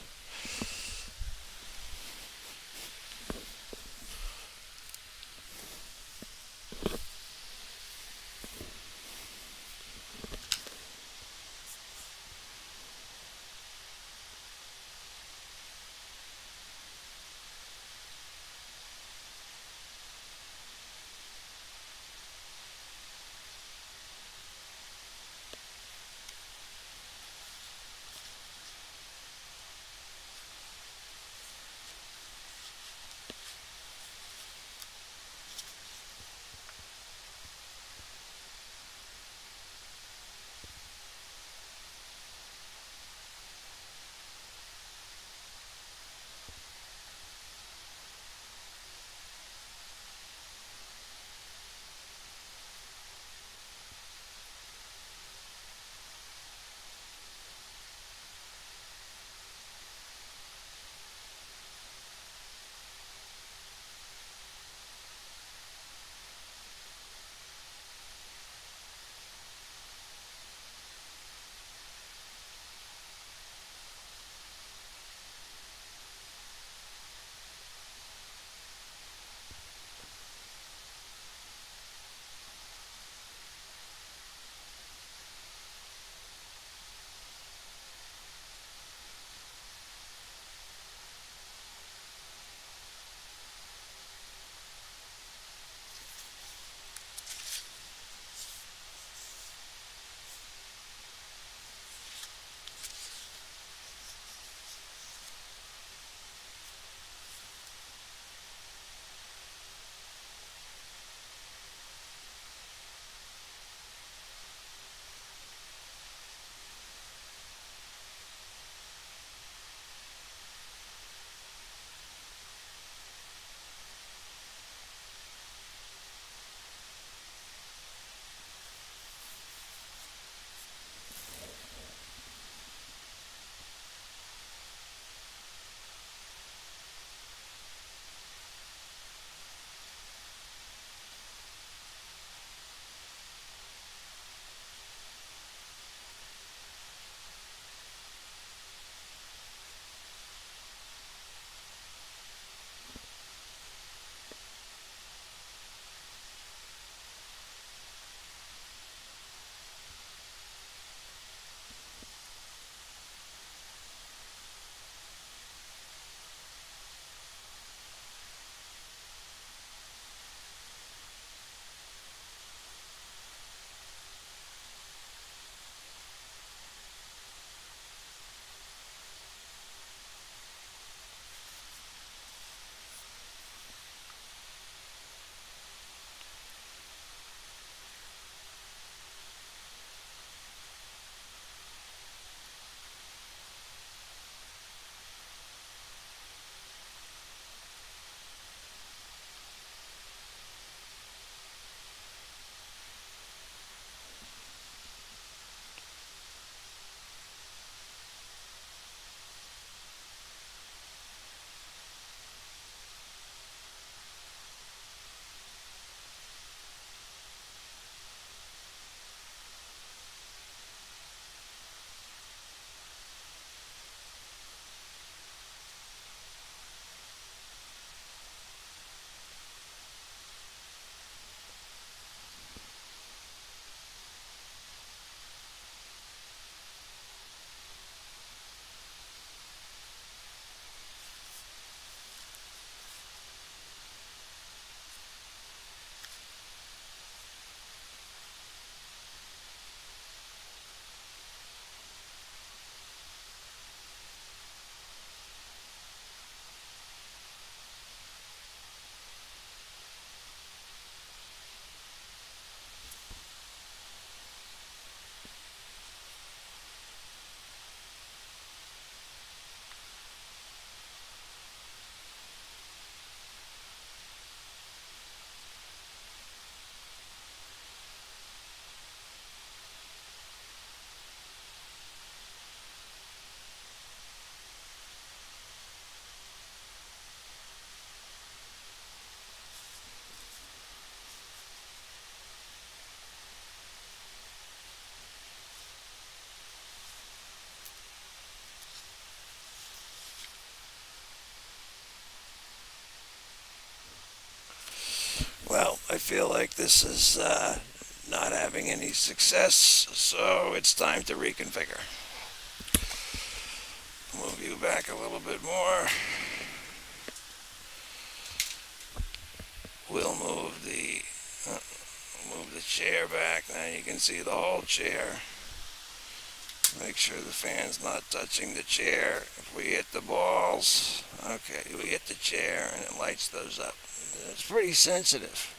Well, I feel like this is not having any success, so it's time to reconfigure. Move you back a little bit more. We'll move the chair back. Now you can see the whole chair. Make sure the fan's not touching the chair. If we hit the balls, okay, we hit the chair and it lights those up. It's pretty sensitive.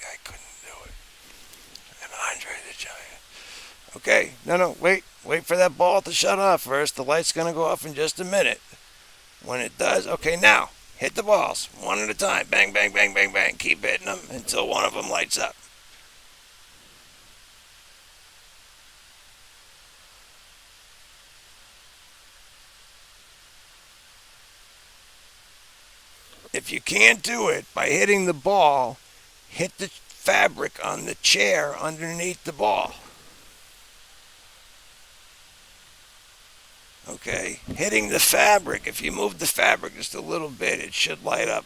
I couldn't do it. And Andre the Giant. Okay, no, wait for that ball to shut off first. The light's gonna go off in just a minute. When it does, okay, now hit the balls one at a time. Bang, bang, bang, bang, bang. Keep hitting them until one of them lights up. If you can't do it by hitting the ball, hit the fabric on the chair underneath the ball. Okay, hitting the fabric, if you move the fabric just a little bit, it should light up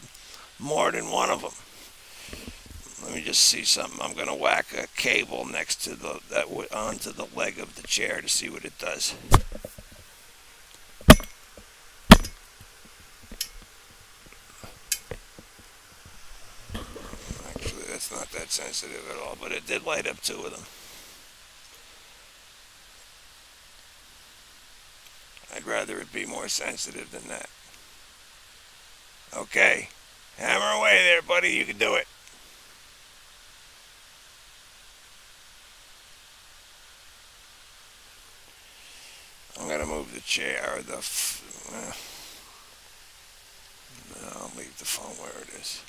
more than one of them. Let me just see something. I'm going to whack a cable next to onto the leg of the chair to see what it does. Actually, that's not that sensitive at all, but it did light up two of them. I'd rather it be more sensitive than that. Okay, hammer away there, buddy. You can do it. I'm gonna move the chair. I'll leave the phone where it is.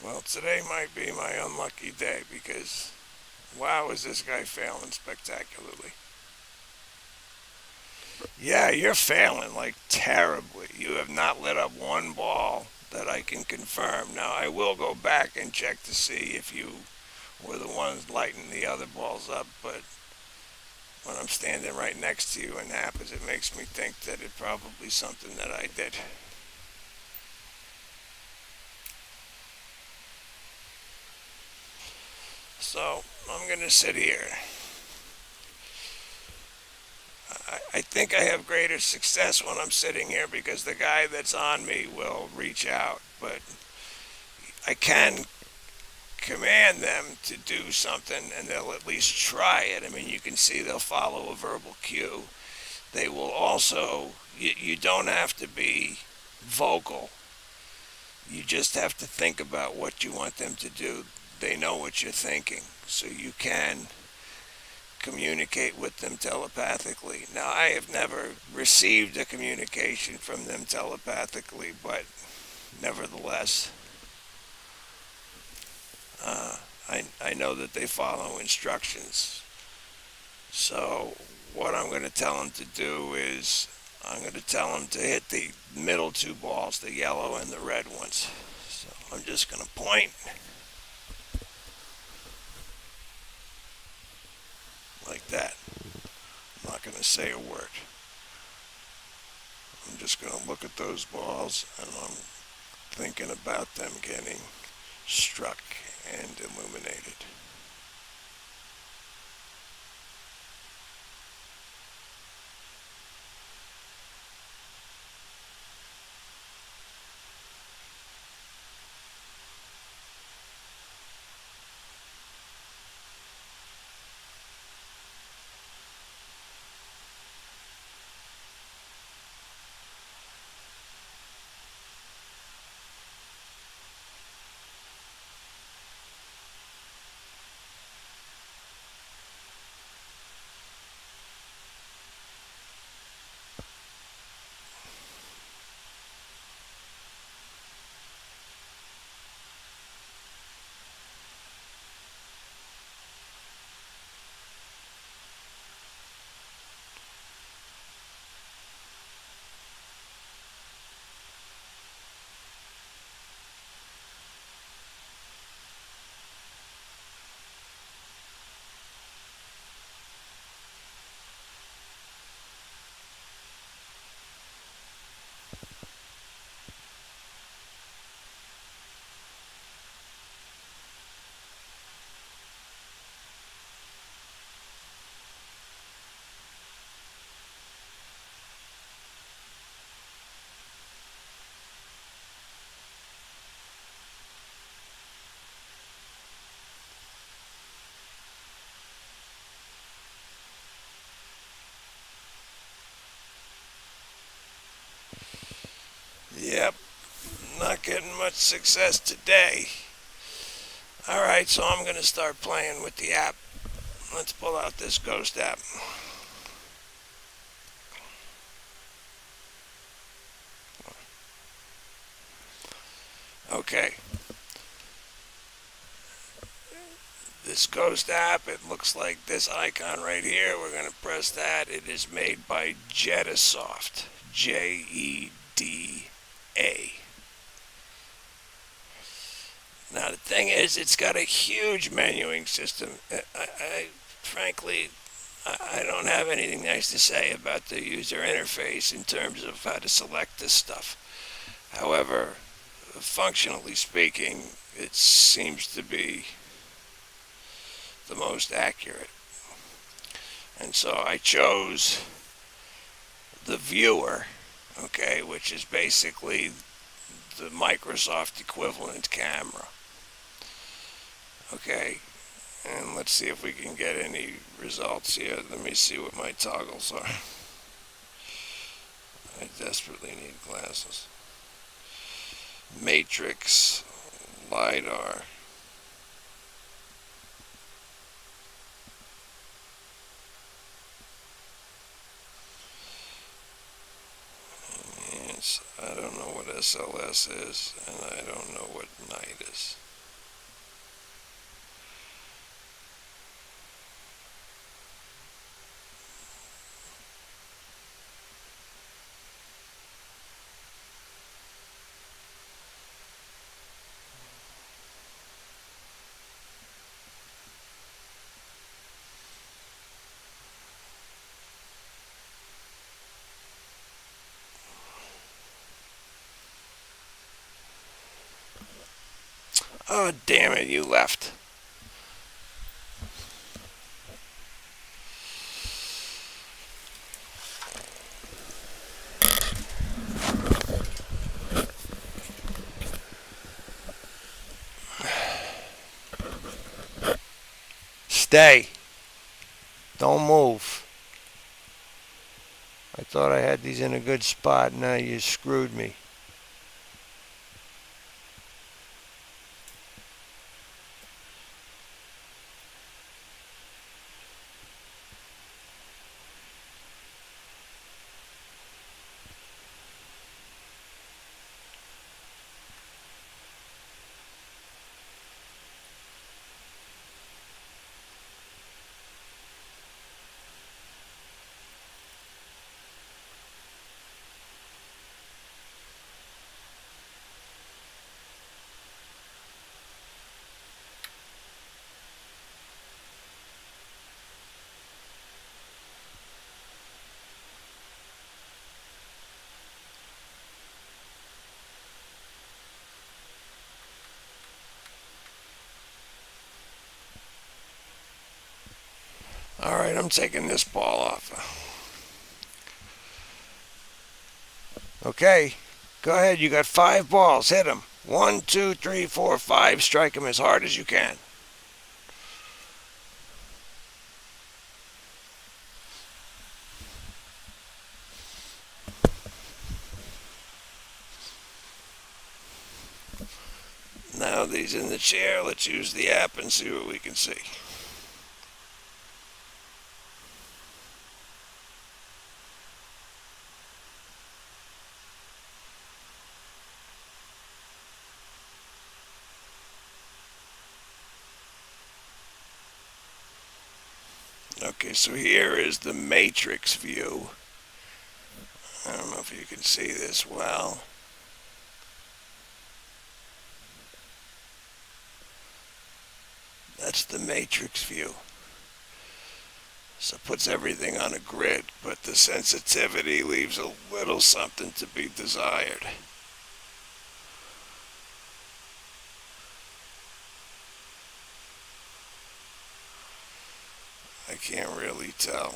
Well, today might be my unlucky day because wow, is this guy failing spectacularly. Yeah, you're failing like terribly. You have not lit up one ball that I can confirm. Now, I will go back and check to see if you were the ones lighting the other balls up, but when I'm standing right next to you and happens, it makes me think that it's probably something that I did. So, I'm going to sit here. I think I have greater success when I'm sitting here because the guy that's on me will reach out, but I can command them to do something and they'll at least try it. I mean, you can see they'll follow a verbal cue. They will also, you don't have to be vocal. You just have to think about what you want them to do. They know what you're thinking, so you can communicate with them telepathically. Now, I have never received a communication from them telepathically, but nevertheless, I know that they follow instructions. So, what I'm going to tell them to do is I'm going to tell them to hit the middle two balls, the yellow and the red ones. So I'm just going to point like that. I'm not going to say a word. I'm just going to look at those balls and I'm thinking about them getting struck and illuminated. Yep, not getting much success today. Alright, so I'm going to start playing with the app. Let's pull out this Ghost app. Okay, this Ghost app, it looks like this icon right here. We're going to press that. It is made by Jetasoft. Jeda. Now the thing is, it's got a huge menuing system. Frankly, I don't have anything nice to say about the user interface in terms of how to select this stuff. However, functionally speaking, it seems to be the most accurate. And so I chose the viewer, okay, which is basically the Microsoft equivalent camera. Okay, and let's see if we can get any results here. Let me see what my toggles are. I desperately need glasses. Matrix, LiDAR. Yes, I don't know what SLS is, and I don't know what night is. Oh, damn it, you left. Stay. Don't move. I thought I had these in a good spot. Now you screwed me. Alright, I'm taking this ball off. Okay, go ahead. You got 5 balls. Hit them. One, two, three, four, five. Strike them as hard as you can. Now these in the chair. Let's use the app and see what we can see. Okay, so here is the matrix view. I don't know if you can see this well. That's the matrix view. So it puts everything on a grid, but the sensitivity leaves a little something to be desired. I can't really tell.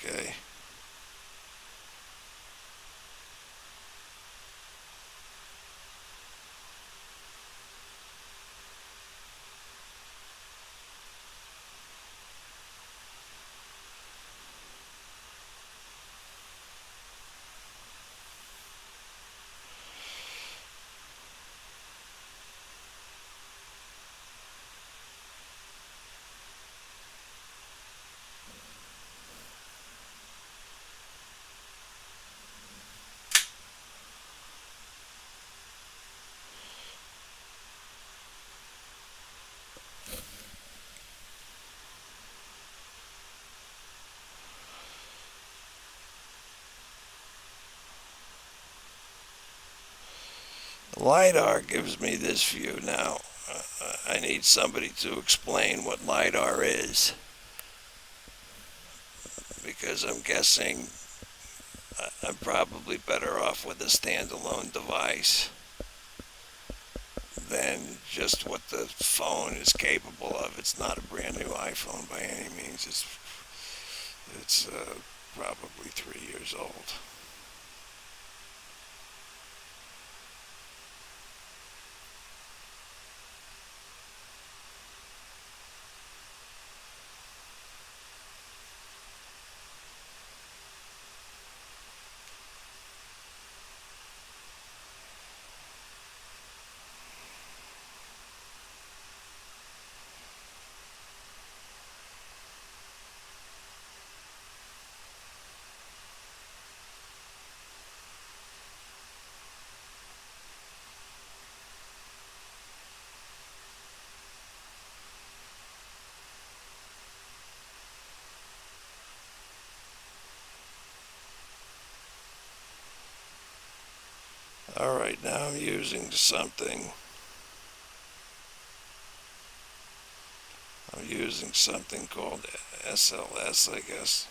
Okay. LiDAR gives me this view now. I need somebody to explain what LiDAR is, because I'm guessing I'm probably better off with a standalone device than just what the phone is capable of. It's not a brand new iPhone by any means. It's probably 3 years old. All right, now I'm using something. I'm using something called SLS, I guess.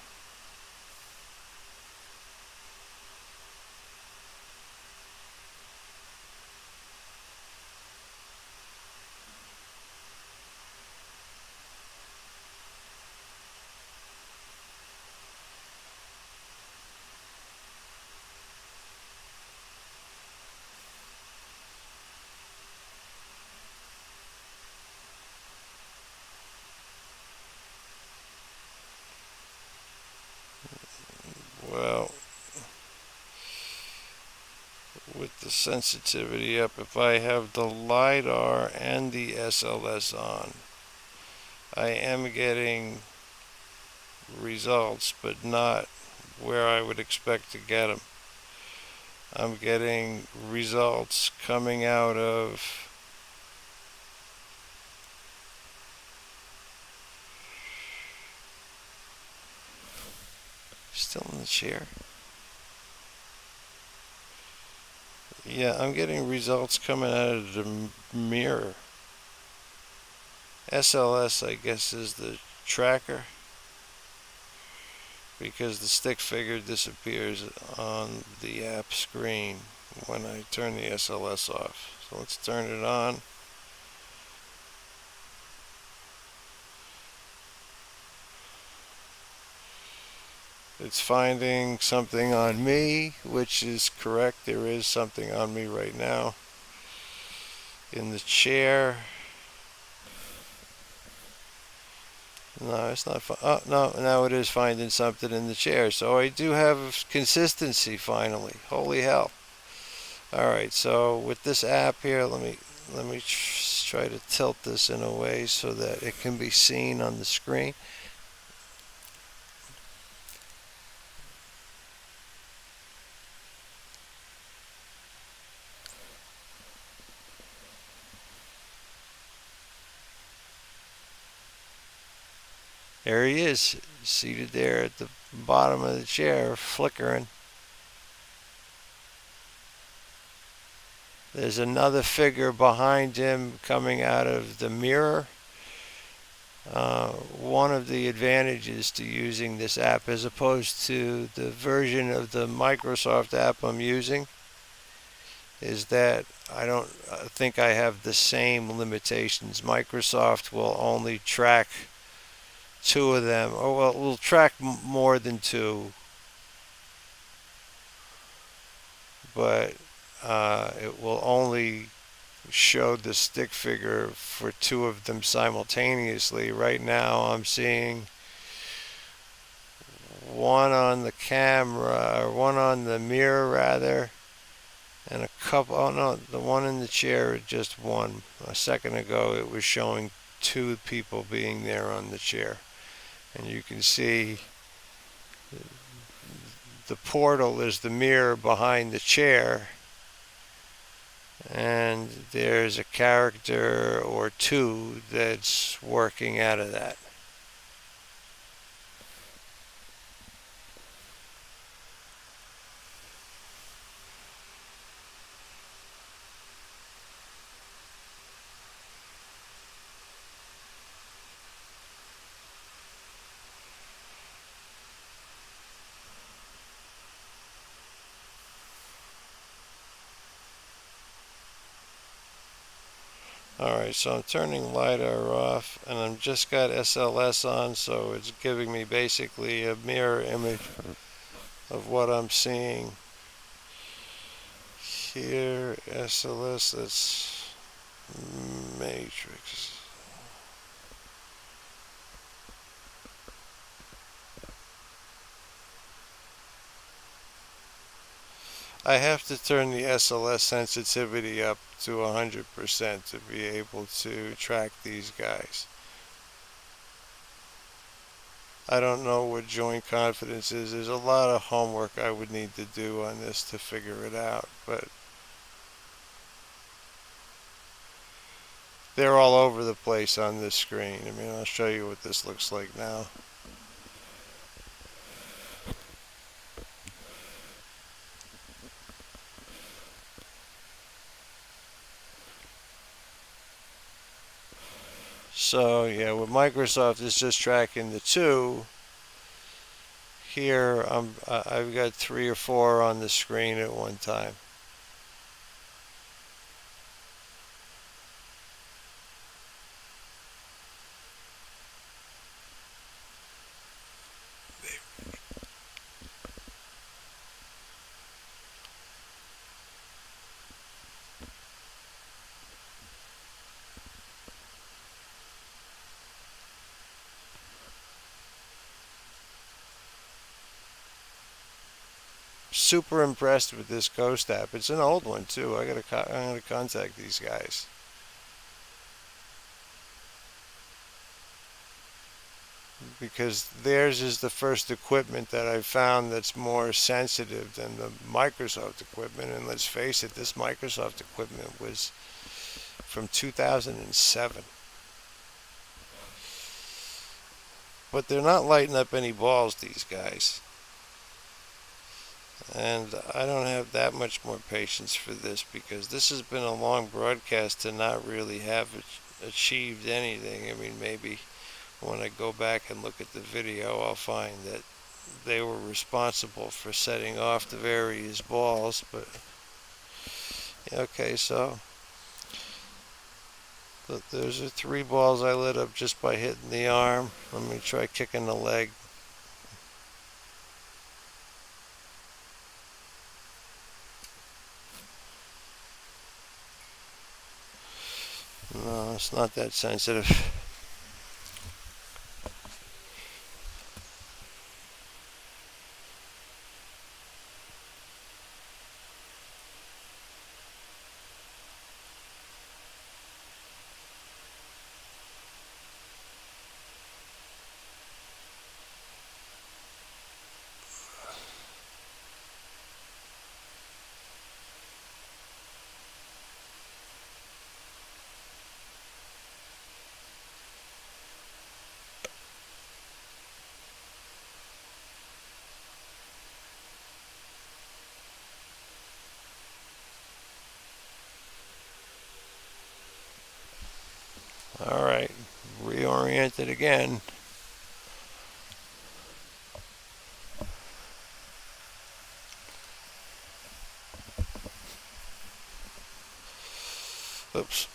Well, with the sensitivity up, if I have the LiDAR and the SLS on, I am getting results, but not where I would expect to get them. I'm getting results coming out of still in the chair. Yeah, I'm getting results coming out of the mirror. SLS, I guess, is the tracker. because the stick figure disappears on the app screen when I turn the SLS off. So let's turn it on. It's finding something on me, which is correct. There is something on me right now in the chair. No, it's not. Oh, no, now it is finding something in the chair. So I do have consistency finally. Holy hell! All right. So with this app here, let me try to tilt this in a way so that it can be seen on the screen. There he is, seated there at the bottom of the chair, flickering. There's another figure behind him coming out of the mirror. One of the advantages to using this app as opposed to the version of the Microsoft app I'm using is that I don't think I have the same limitations. Microsoft will only track two of them, or well, will track more than two, but it will only show the stick figure for two of them simultaneously. Right now, I'm seeing one on the camera, or one on the mirror rather, and a couple. Oh no, the one in the chair is just one. A second ago, it was showing two people being there on the chair, and you can see the portal is the mirror behind the chair, and there's a character or two that's working out of that. Alright, so I'm turning LiDAR off, and I've just got SLS on, so it's giving me basically a mirror image of what I'm seeing. Here, SLS, that's matrix. I have to turn the SLS sensitivity up to 100% to be able to track these guys. I don't know what joint confidence is. There's a lot of homework I would need to do on this to figure it out, but they're all over the place on this screen. I mean, I'll show you what this looks like now. So yeah, with Microsoft, it's just tracking the two. Here, I've got three or four on the screen at one time. Super impressed with this Ghost app. It's an old one too. I'm gonna contact these guys. Because theirs is the first equipment that I've found that's more sensitive than the Microsoft equipment. And let's face it, this Microsoft equipment was from 2007. But they're not lighting up any balls, these guys. And I don't have that much more patience for this because this has been a long broadcast to not really have achieved anything. I mean, maybe when I go back and look at the video, I'll find that they were responsible for setting off the various balls. But okay, so those are three balls I lit up just by hitting the arm. Let me try kicking the leg. No, it's not that sensitive. All right, reoriented again. Oops.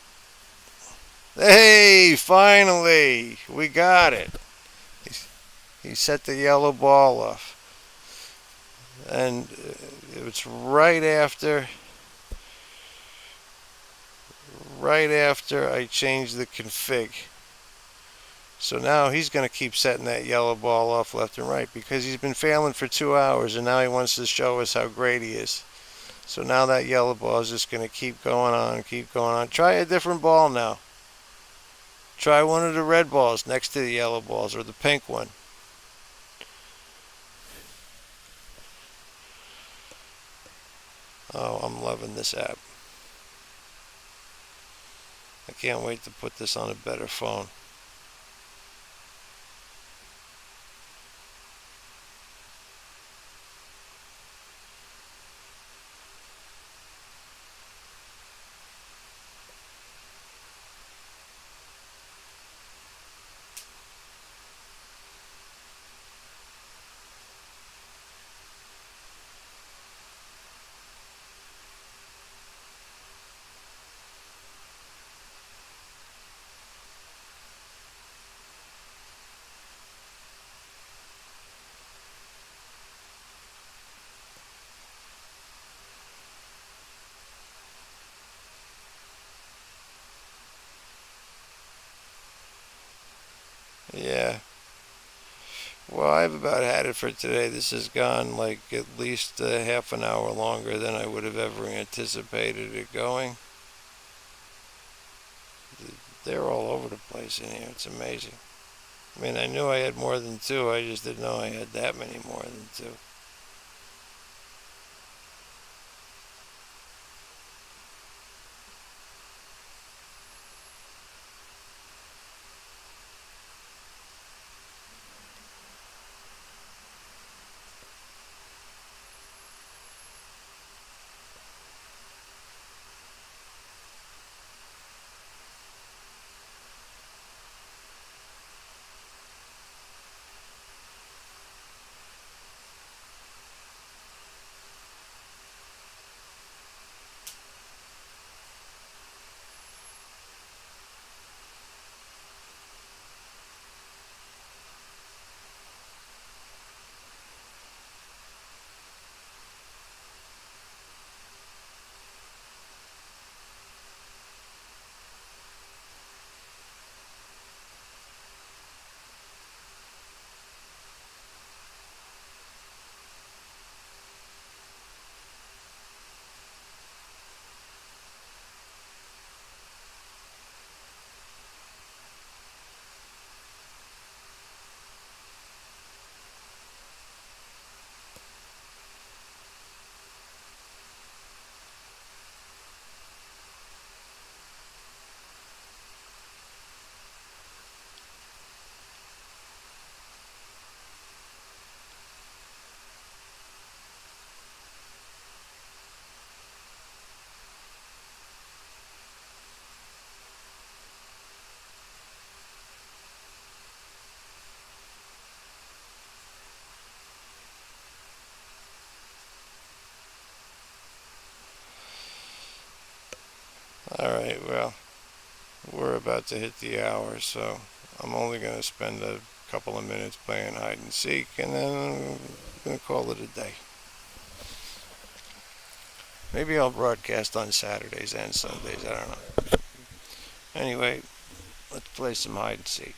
Hey, finally, we got it. He set the yellow ball off. And it's right after I changed the config. So now he's going to keep setting that yellow ball off left and right because he's been failing for 2 hours and now he wants to show us how great he is. So now that yellow ball is just going to keep going on, keep going on. Try a different ball now. Try one of the red balls next to the yellow balls or the pink one. Oh, I'm loving this app. I can't wait to put this on a better phone. Yeah. Well, I've about had it for today. This has gone like at least half an hour longer than I would have ever anticipated it going. They're all over the place in here. It's amazing. I mean, I knew I had more than two. I just didn't know I had that many more than two. All right, well, we're about to hit the hour, so I'm only going to spend a couple of minutes playing hide and seek, and then I'm going to call it a day. Maybe I'll broadcast on Saturdays and Sundays, I don't know. Anyway, let's play some hide and seek.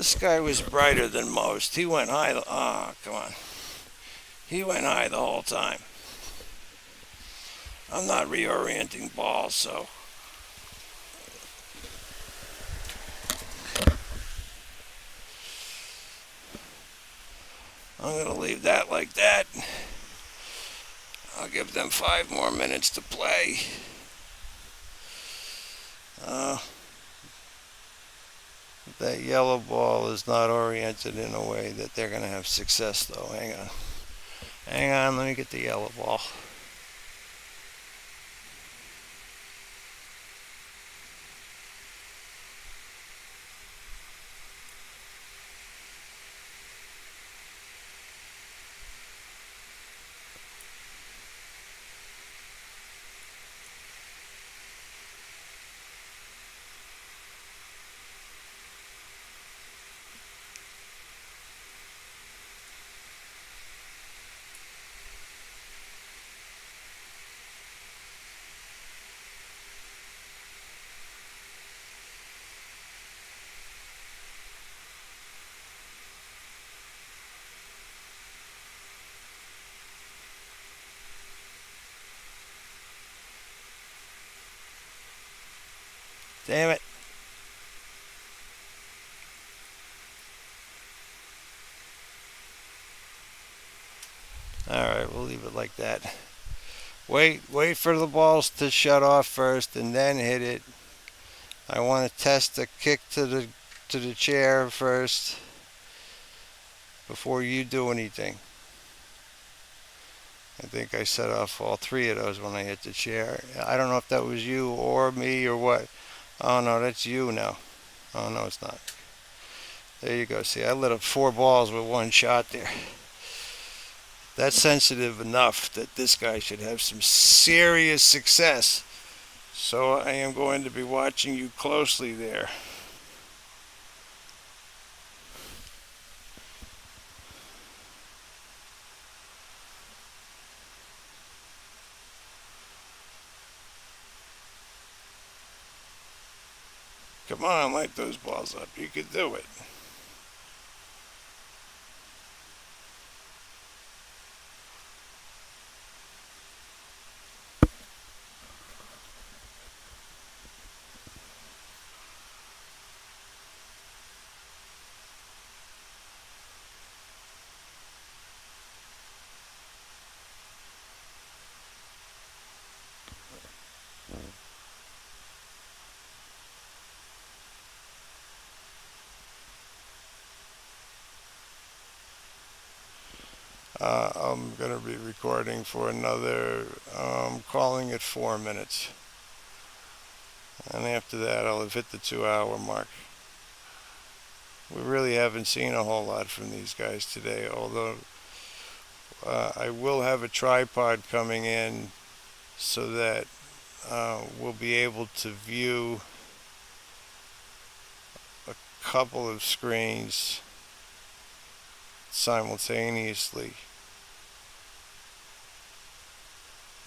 The sky was brighter than most. He went high. Ah, come on. He went high the whole time. I'm not reorienting balls, so I'm going to leave that like that. I'll give them 5 more minutes to play. Uh, that yellow ball is not oriented in a way that they're going to have success, though. Hang on. Hang on, let me get the yellow ball. Damn it. Alright, we'll leave it like that. Wait for the balls to shut off first and then hit it. I want to test the kick to the chair first before you do anything. I think I set off all three of those when I hit the chair. I don't know if that was you or me or what. Oh no, that's you now. Oh no, it's not. There you go. See, I lit up four balls with one shot there. That's sensitive enough that this guy should have some serious success. So I am going to be watching you closely there. Come on, light those balls up. You can do it. I'm going to be recording for another, calling it 4 minutes. And after that, I'll have hit the 2 hour mark. We really haven't seen a whole lot from these guys today, although I will have a tripod coming in so that we'll be able to view a couple of screens simultaneously.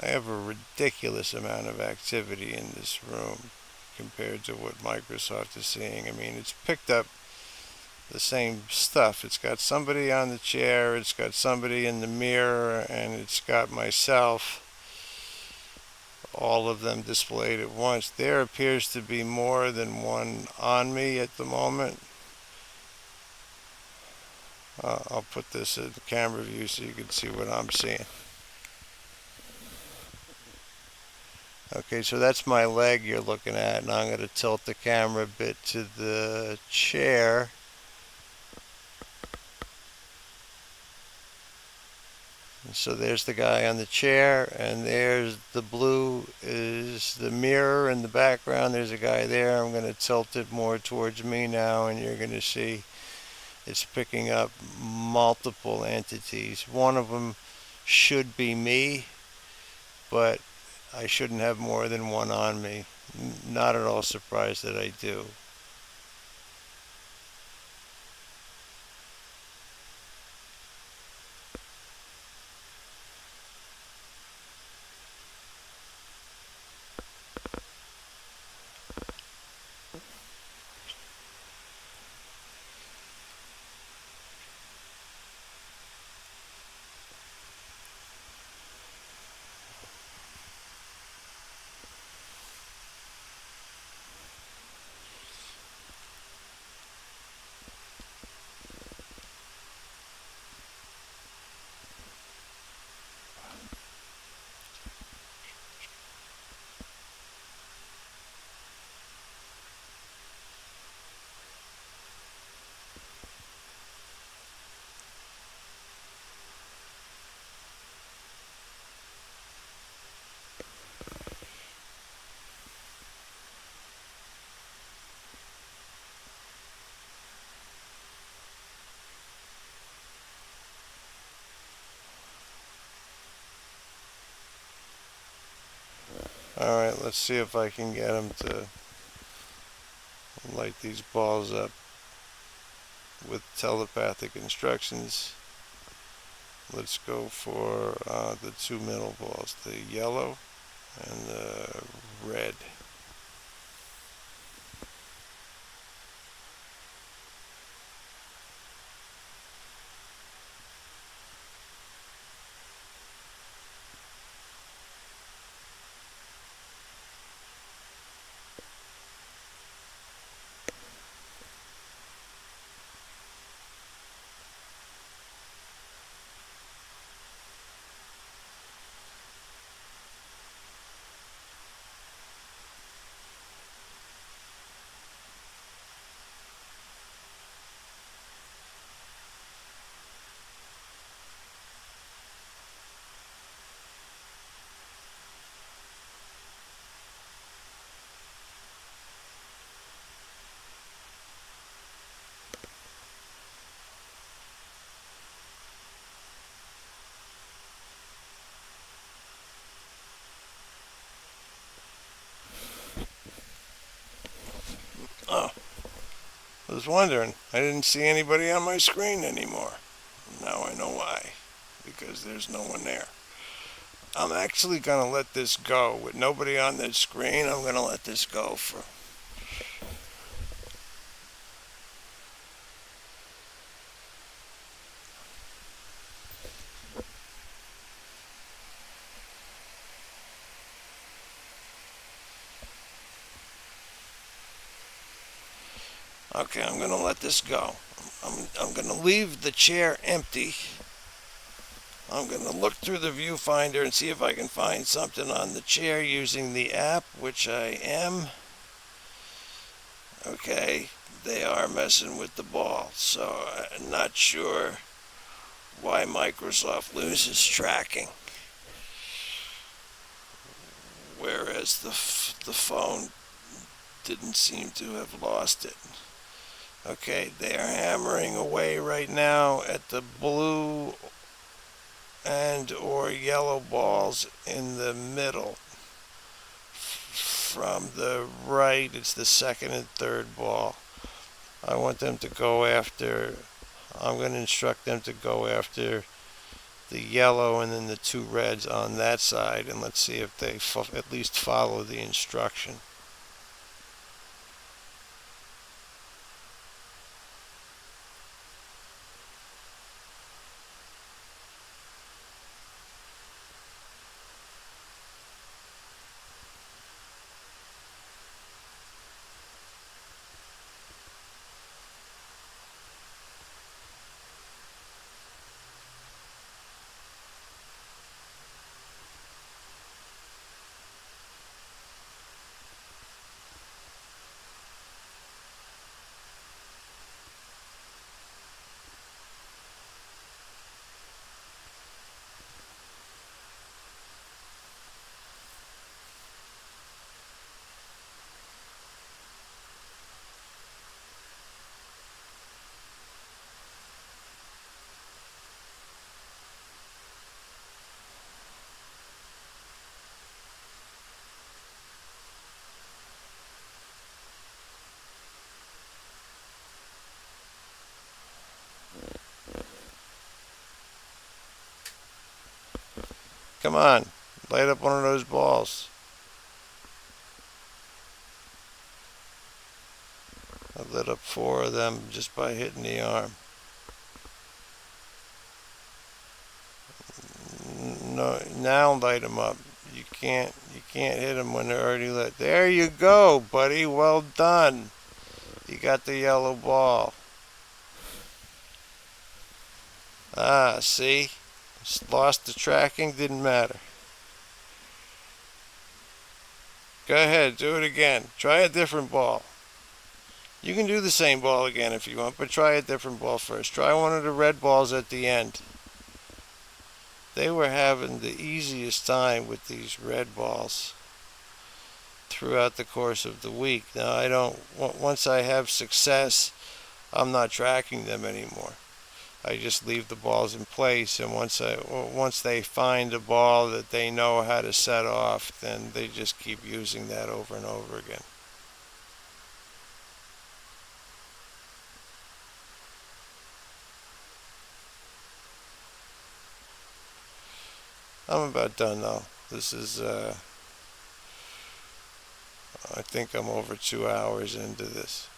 I have a ridiculous amount of activity in this room compared to what Microsoft is seeing. I mean, it's picked up the same stuff. It's got somebody on the chair, it's got somebody in the mirror, and it's got myself, all of them displayed at once. There appears to be more than one on me at the moment. I'll put this in the camera view so you can see what I'm seeing. Okay, so that's my leg you're looking at, and I'm going to tilt the camera a bit to the chair. So there's the guy on the chair, and there's the blue is the mirror in the background. There's a guy there. I'm going to tilt it more towards me now, and you're going to see it's picking up multiple entities. One of them should be me, but I shouldn't have more than one on me. Not at all surprised that I do. Alright, let's see if I can get him to light these balls up with telepathic instructions. Let's go for the two middle balls, the yellow and the red. Oh, I was wondering. I didn't see anybody on my screen anymore. Now I know why. Because there's no one there. I'm actually going to let this go. With nobody on the screen, I'm going to let this go for. Okay, I'm going to let this go. I'm going to leave the chair empty. I'm going to look through the viewfinder and see if I can find something on the chair using the app, which I am. Okay, they are messing with the ball, so I'm not sure why Microsoft loses tracking, whereas the phone didn't seem to have lost it. Okay, they are hammering away right now at the blue and or yellow balls in the middle. From the right, it's the second and third ball. I want them to go after, I'm going to instruct them to go after the yellow and then the two reds on that side, and let's see if they at least follow the instruction. Come on, light up one of those balls. I lit up four of them just by hitting the arm. No, now light them up. You can't hit them when they're already lit. There you go, buddy. Well done. You got the yellow ball. Ah, see? Lost the tracking, didn't matter. Go ahead, do it again. Try a different ball. You can do the same ball again if you want, but try a different ball first. Try one of the red balls at the end. They were having the easiest time with these red balls throughout the course of the week. Now, once I have success, I'm not tracking them anymore. I just leave the balls in place, and once they find a ball that they know how to set off, then they just keep using that over and over again. I'm about done though. This is I think I'm over 2 hours into this.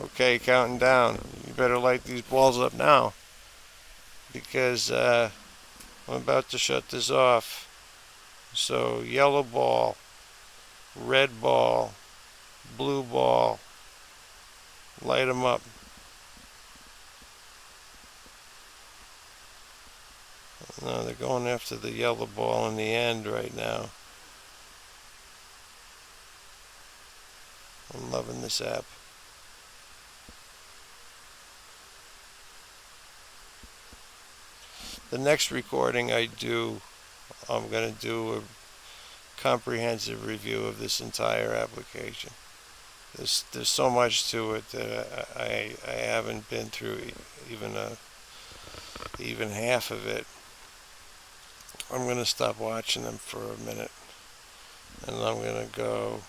Okay, counting down. You better light these balls up now because I'm about to shut this off. So, yellow ball, red ball, blue ball, light them up. No, they're going after the yellow ball in the end right now. I'm loving this app. The next recording I do, I'm going to do a comprehensive review of this entire application. There's so much to it that I haven't been through even half of it. I'm going to stop watching them for a minute, and I'm going to go.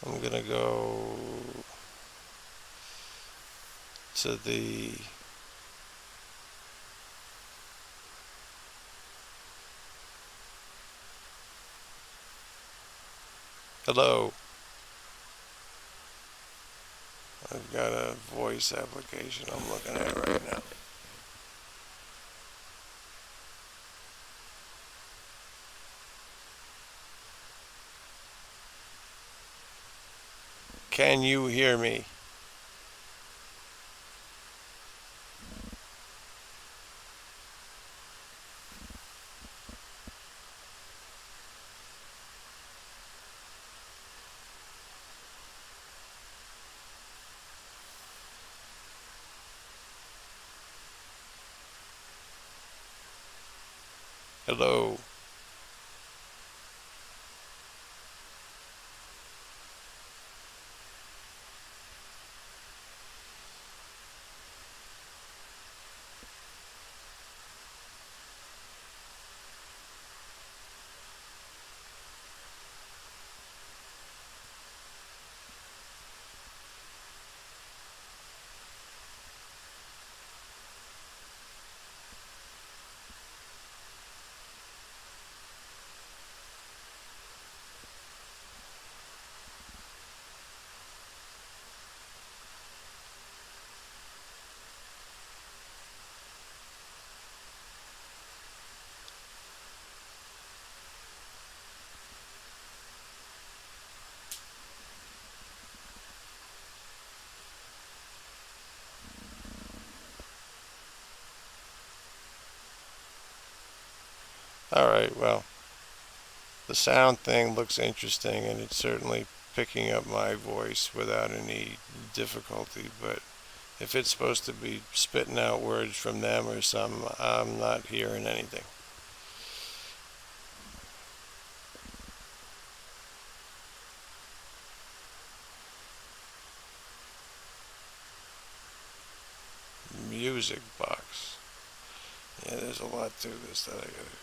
I'm going to go to the hello. I've got a voice application I'm looking at right now. Can you hear me? Hello. All right, well, the sound thing looks interesting, and it's certainly picking up my voice without any difficulty, but if it's supposed to be spitting out words from them or something, I'm not hearing anything. Music box. Yeah, there's a lot to this that I gotta.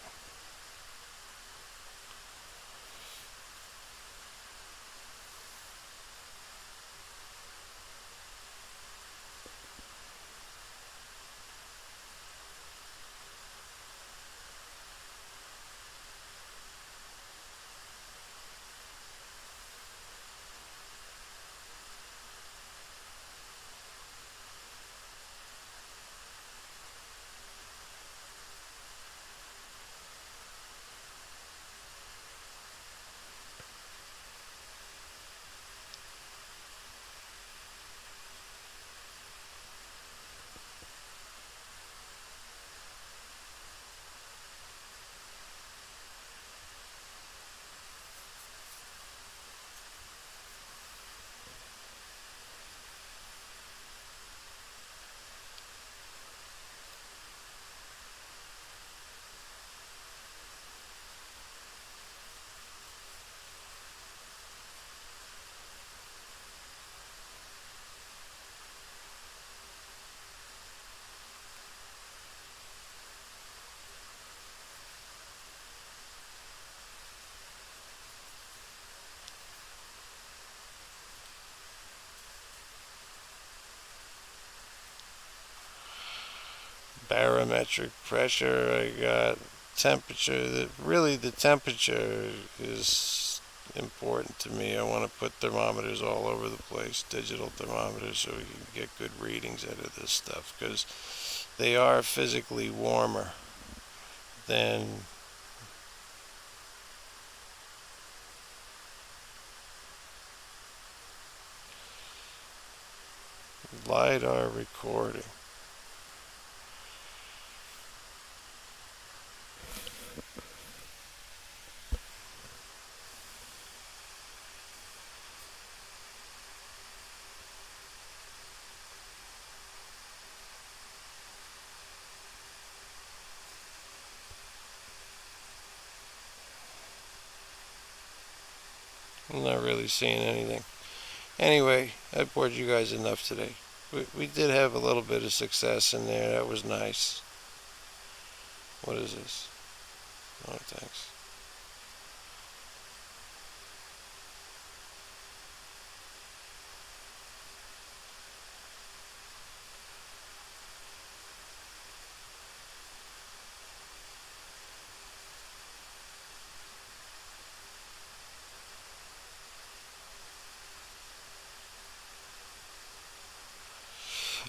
barometric pressure. I got temperature. Really, the temperature is important to me. I want to put thermometers all over the place, digital thermometers, so we can get good readings out of this stuff, because they are physically warmer than LiDAR recording. I'm not really seeing anything. Anyway, I bored you guys enough today. We did have a little bit of success in there. That was nice. What is this? Oh, thanks.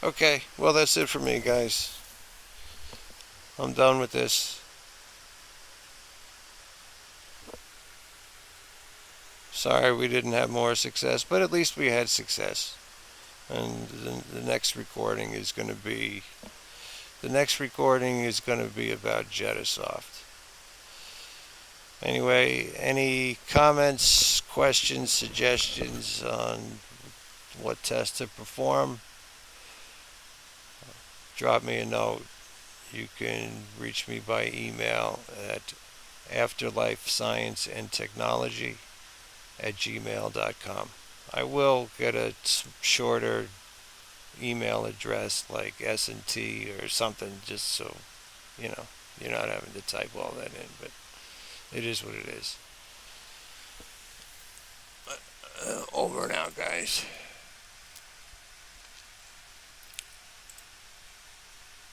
Okay, well, that's it for me, guys. I'm done with this. Sorry we didn't have more success, but at least we had success. And the next recording is going to be about Jetasoft. Anyway, any comments, questions, suggestions on what test to perform, drop me a note. You can reach me by email at afterlifescienceandtechnology@gmail.com. I will get a shorter email address like S&T or something, just so you know you're not having to type all that in, but it is what it is. Over now, guys.